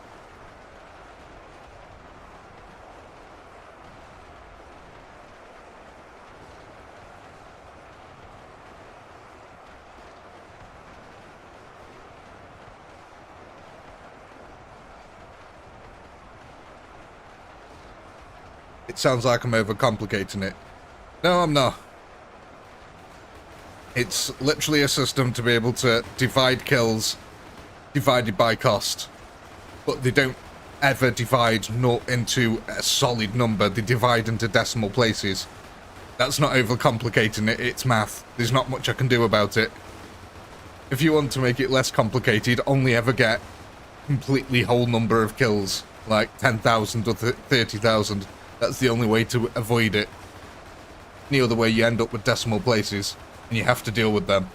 Speaker 1: It sounds like I'm overcomplicating it. No, I'm not. It's literally a system to be able to divide kills divided by cost. But they don't ever divide into a solid number. They divide into decimal places. That's not overcomplicating it, it's math. There's not much I can do about it. If you want to make it less complicated, only ever get completely whole number of kills. Like 10,000 or 30,000. That's the only way to avoid it. Any other way you end up with decimal places. And you have to deal with them.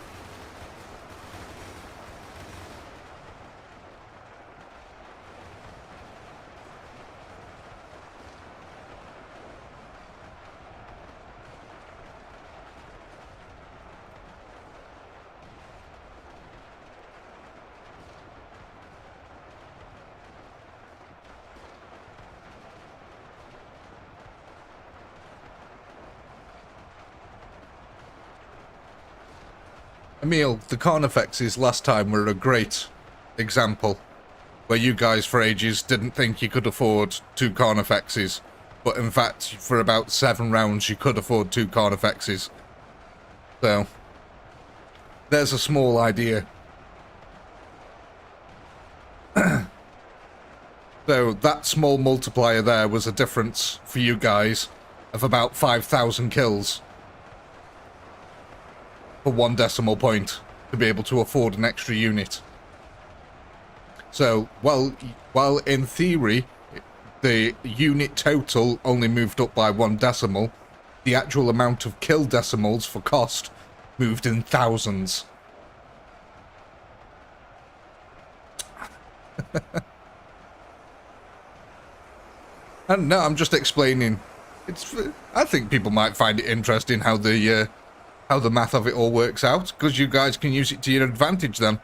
Speaker 1: Emil, the Carnifexes last time were a great example, where you guys for ages didn't think you could afford 2 Carnifexes, but in fact, for about 7 rounds you could afford 2 Carnifexes. So, there's a small idea. So, that small multiplier there was a difference for you guys of about 5,000 kills. For 1 decimal point to be able to afford an extra unit. So, while in theory the unit total only moved up by 1 decimal, the actual amount of kill decimals for cost moved in thousands. And no, I'm just explaining. I think people might find it interesting how the math of it all works out, because you guys can use it to your advantage then.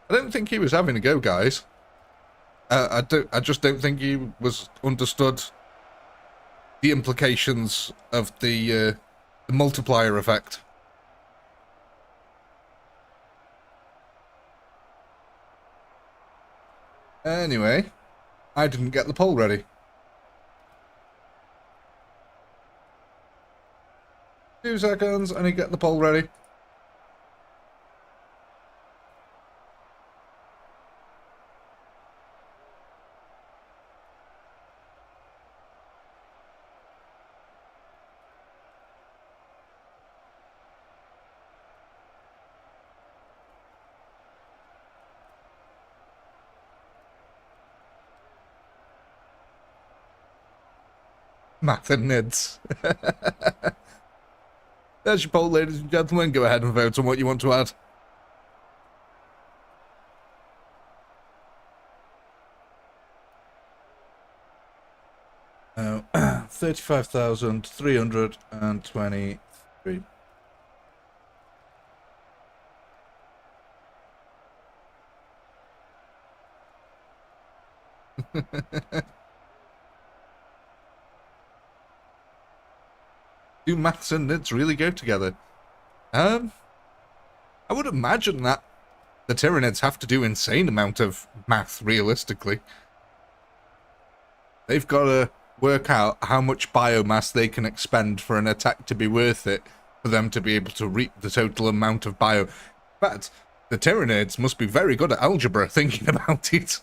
Speaker 1: I don't think he was having a go, guys. I just don't think he was understood the implications of the multiplier effect. Anyway, I didn't get the poll ready. 2 seconds, I need to get the poll ready. Math and NIDS. There's your poll, ladies and gentlemen. Go ahead and vote on what you want to add. Oh. 35,323. Do maths and knits really go together? I would imagine that the Tyranids have to do insane amount of math, realistically. They've got to work out how much biomass they can expend for an attack to be worth it, for them to be able to reap the total amount of bio. In fact, the Tyranids must be very good at algebra, thinking about it.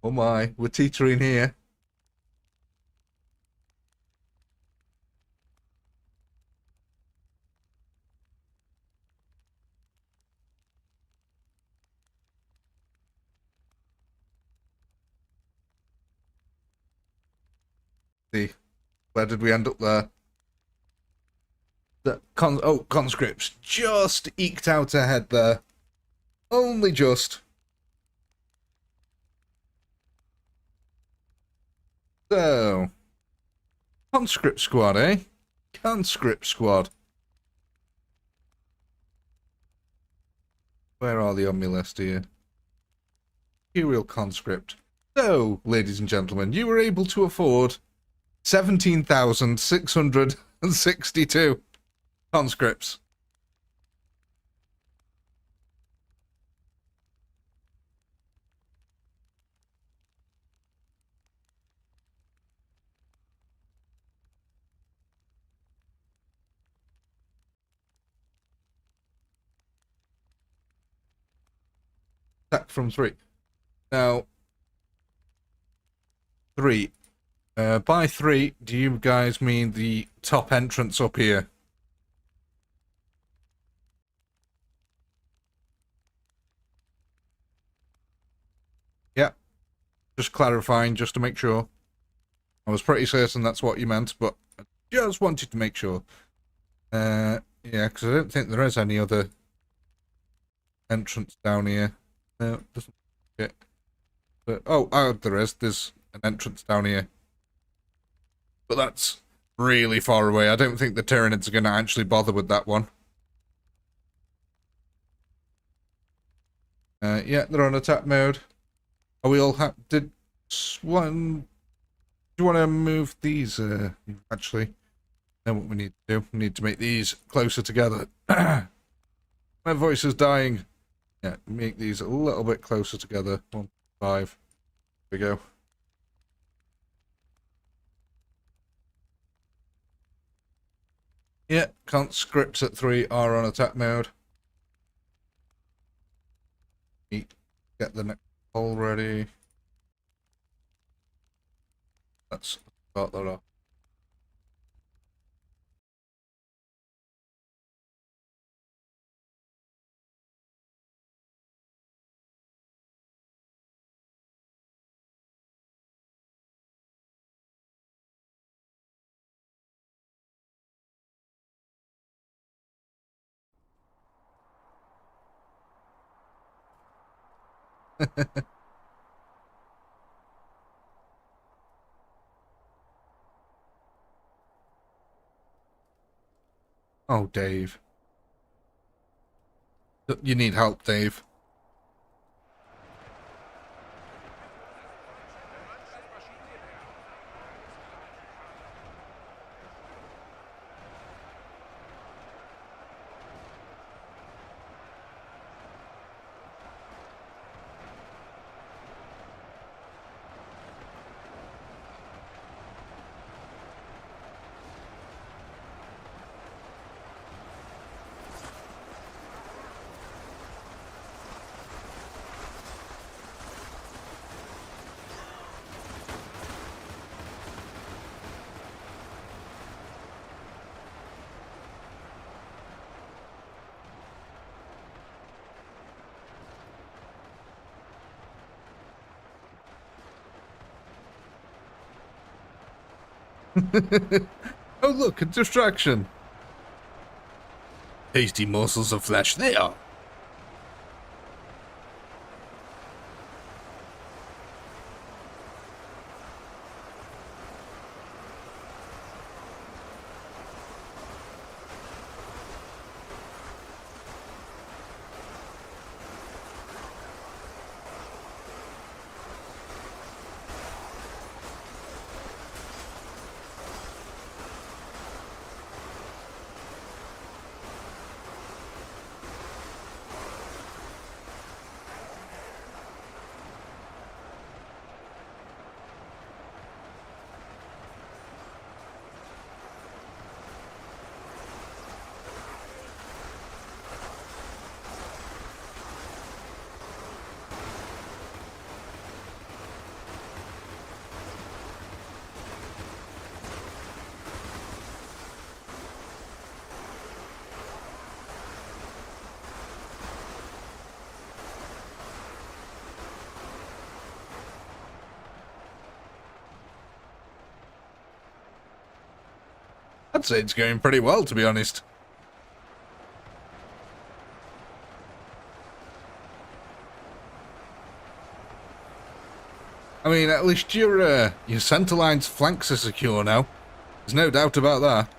Speaker 1: Oh my, we're teetering here. See, where did we end up there? Conscripts just eked out ahead there. Only just. So, Conscript squad, eh? Conscript squad. Where are they on my list here? Imperial Conscript. So, ladies and gentlemen, you were able to afford 17,662 conscripts. Attack from 3. Now, 3. By 3, do you guys mean the top entrance up here? Yeah, just clarifying, just to make sure. I was pretty certain that's what you meant, but I just wanted to make sure. Yeah, because I don't think there is any other entrance down here. No, doesn't. Yeah. But, oh, there is. There's an entrance down here. But that's really far away. I don't think the Tyranids are going to actually bother with that one. Yeah, they're on attack mode. Are we all did one? Do you want to move these? Actually, know what we need to do. We need to make these closer together. My voice is dying. Yeah, make these a little bit closer together. 1, 5. Here we go. Yeah, conscripts at 3 are on attack mode. Get the next hole ready. Let's start that off. Oh, Dave. You need help, Dave. Oh, look, a distraction. Tasty morsels of flesh they are. I'd say it's going pretty well, to be honest. I mean, at least your centre line's flanks are secure now. There's no doubt about that.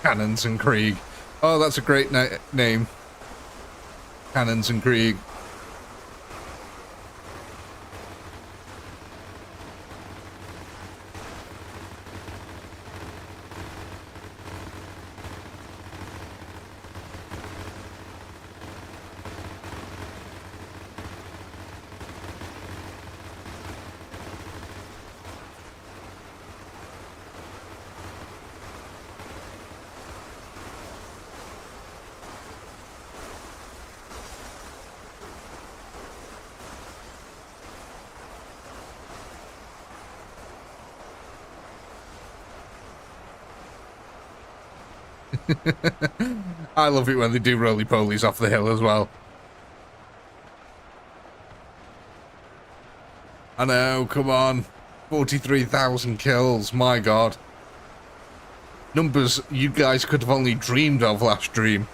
Speaker 1: Cannons and Krieg. Oh, that's a great name. Cannons and Krieg. I love it when they do roly-polies off the hill as well. I know, come on. 43,000 kills, my god. Numbers you guys could have only dreamed of last stream.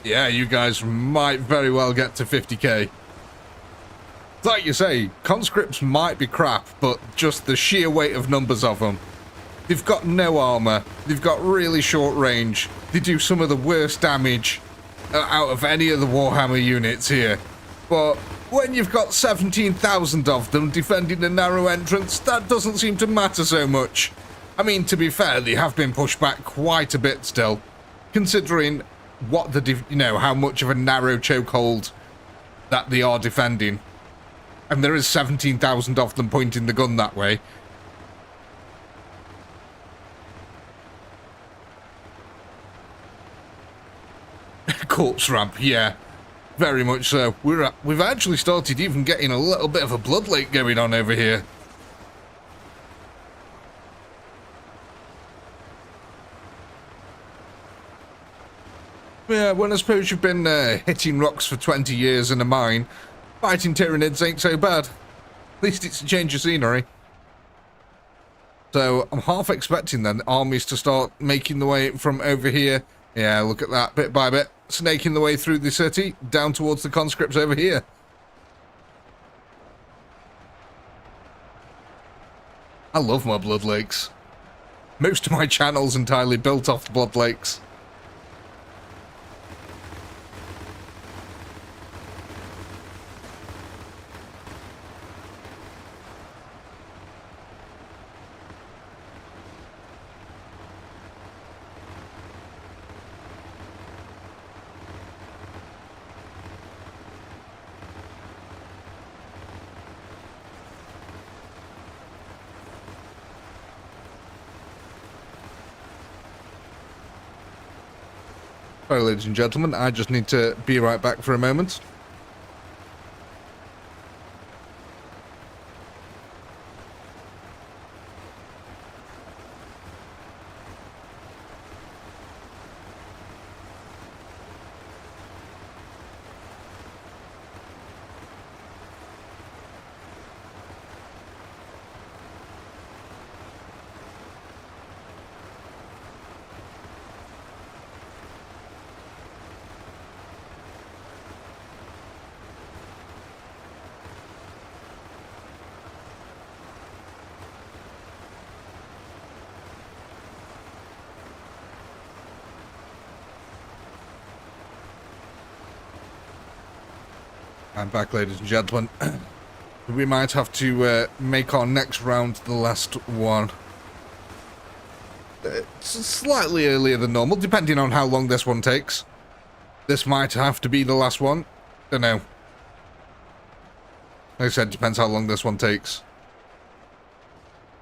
Speaker 1: Yeah, you guys might very well get to 50k. Like you say, conscripts might be crap, but just the sheer weight of numbers of them. They've got no armor, they've got really short range, they do some of the worst damage out of any of the Warhammer units here. But when you've got 17,000 of them defending a narrow entrance, that doesn't seem to matter so much. I mean, to be fair, they have been pushed back quite a bit still, considering what the, you know, how much of a narrow chokehold that they are defending. And there is 17,000 of them pointing the gun that way. Corpse ramp, yeah. Very much so. We've actually started even getting a little bit of a blood lake going on over here. Yeah, well, I suppose you've been hitting rocks for 20 years in a mine. Fighting Tyranids ain't so bad. At least it's a change of scenery. So I'm half expecting then armies to start making the way from over here. Yeah, look at that, bit by bit. Snaking the way through the city, down towards the conscripts over here. I love my blood lakes. Most of my channel's entirely built off blood lakes. Sorry, ladies and gentlemen, I just need to be right back for a moment. I'm back, ladies and gentlemen. We might have to make our next round the last one. It's slightly earlier than normal, depending on how long this one takes. This might have to be the last one. Don't know. Like I said, depends how long this one takes.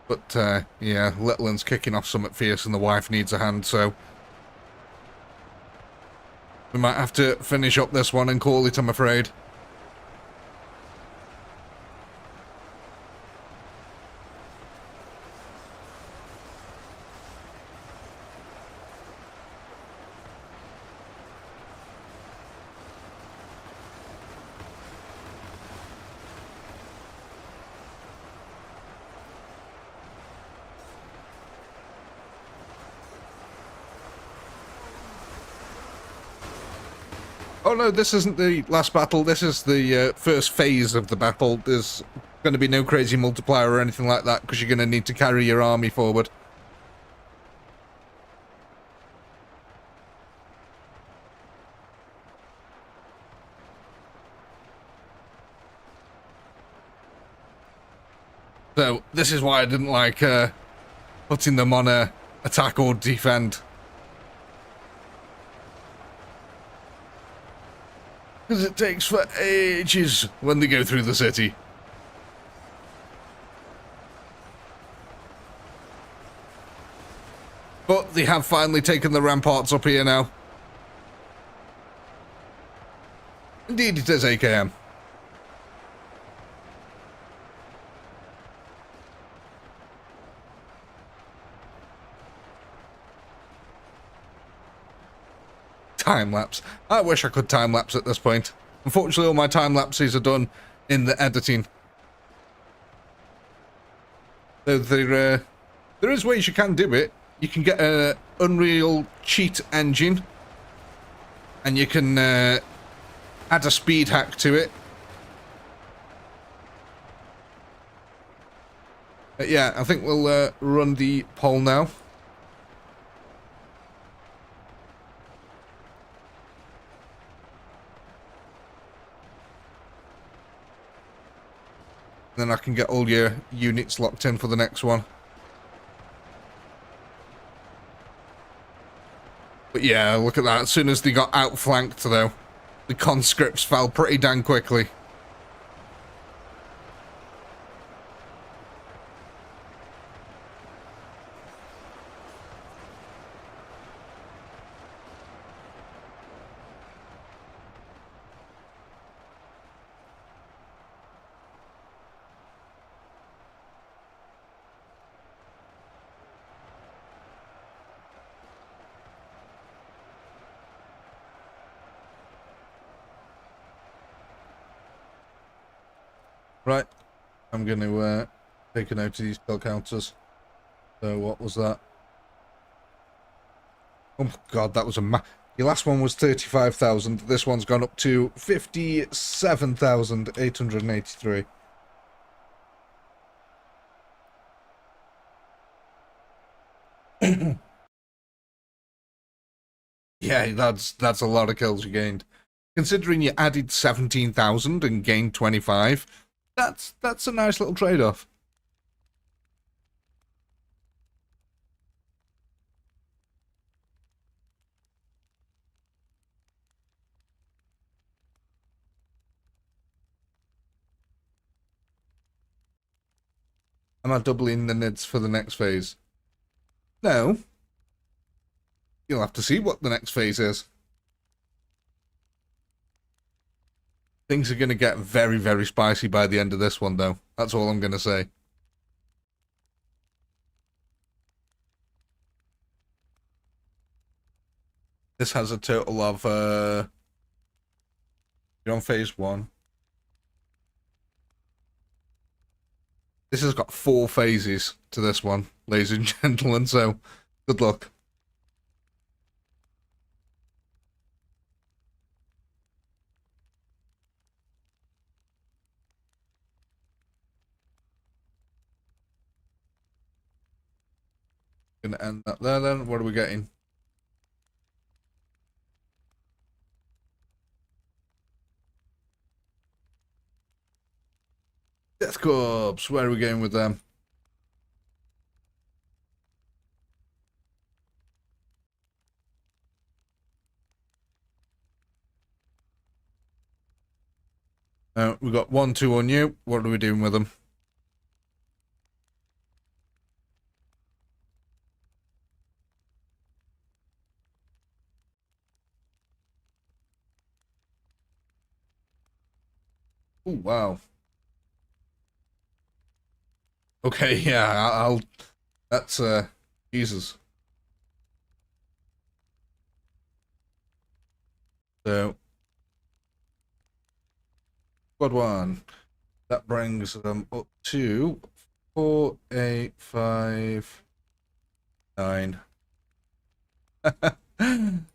Speaker 1: But, yeah, Litland's kicking off something fierce and the wife needs a hand, so... we might have to finish up this one and call it, I'm afraid. Oh no, this isn't the last battle, this is the first phase of the battle. There's going to be no crazy multiplier or anything like that, because you're going to need to carry your army forward. So, this is why I didn't like putting them on a attack or defend. Because it takes for ages when they go through the city. But they have finally taken the ramparts up here now. Indeed, it is AKM. Time-lapse. I wish I could time-lapse at this point. Unfortunately, all my time-lapses are done in the editing. So there is ways you can do it. You can get an Unreal cheat engine. And you can add a speed hack to it. But yeah, I think we'll run the poll now. Then I can get all your units locked in for the next one. But yeah, look at that. As soon as they got outflanked, though, the conscripts fell pretty damn quickly. Right, I'm going to take a note of these kill counters. So what was that? Oh my god, that was a your last one was 35,000. This one's gone up to 57,883. Yeah, that's a lot of kills you gained. Considering you added 17,000 and gained 25, that's a nice little trade-off. Am I doubling the NIDs for the next phase? No. You'll have to see what the next phase is. Things are going to get very, very spicy by the end of this one, though. That's all I'm going to say. This has a total of, you're on phase 1. This has got 4 phases to this one, ladies and gentlemen, so good luck. Gonna end that there then. What are we getting? Death Corps, where are we going with them? We've got 1, 2 on you. What are we doing with them? Oh, wow. Okay, yeah, I'll that's, Jesus. So, squad 1. That brings them up to 4, 8, 5, 9.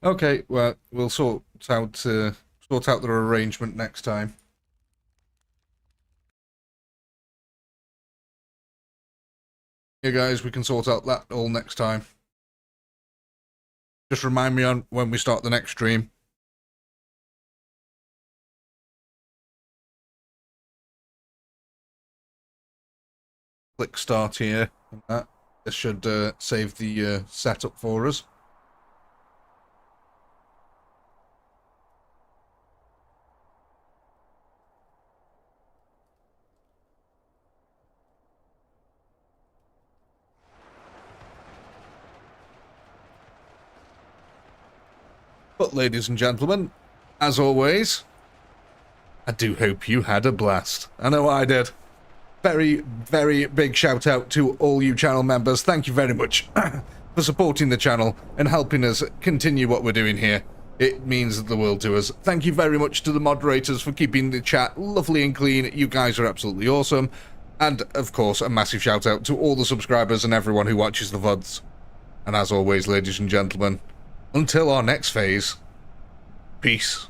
Speaker 1: Okay, well, we'll sort out their arrangement next time. Yeah, guys, we can sort out that all next time. Just remind me on when we start the next stream. Click start here. And that. This should save the setup for us. But ladies and gentlemen, as always, I do hope you had a blast. I know I did. Very, very big shout out to all you channel members. Thank you very much for supporting the channel and helping us continue what we're doing here. It means the world to us. Thank you very much to the moderators for keeping the chat lovely and clean. You guys are absolutely awesome. And, of course, a massive shout out to all the subscribers and everyone who watches the VODs. And as always, ladies and gentlemen, until our next phase, peace.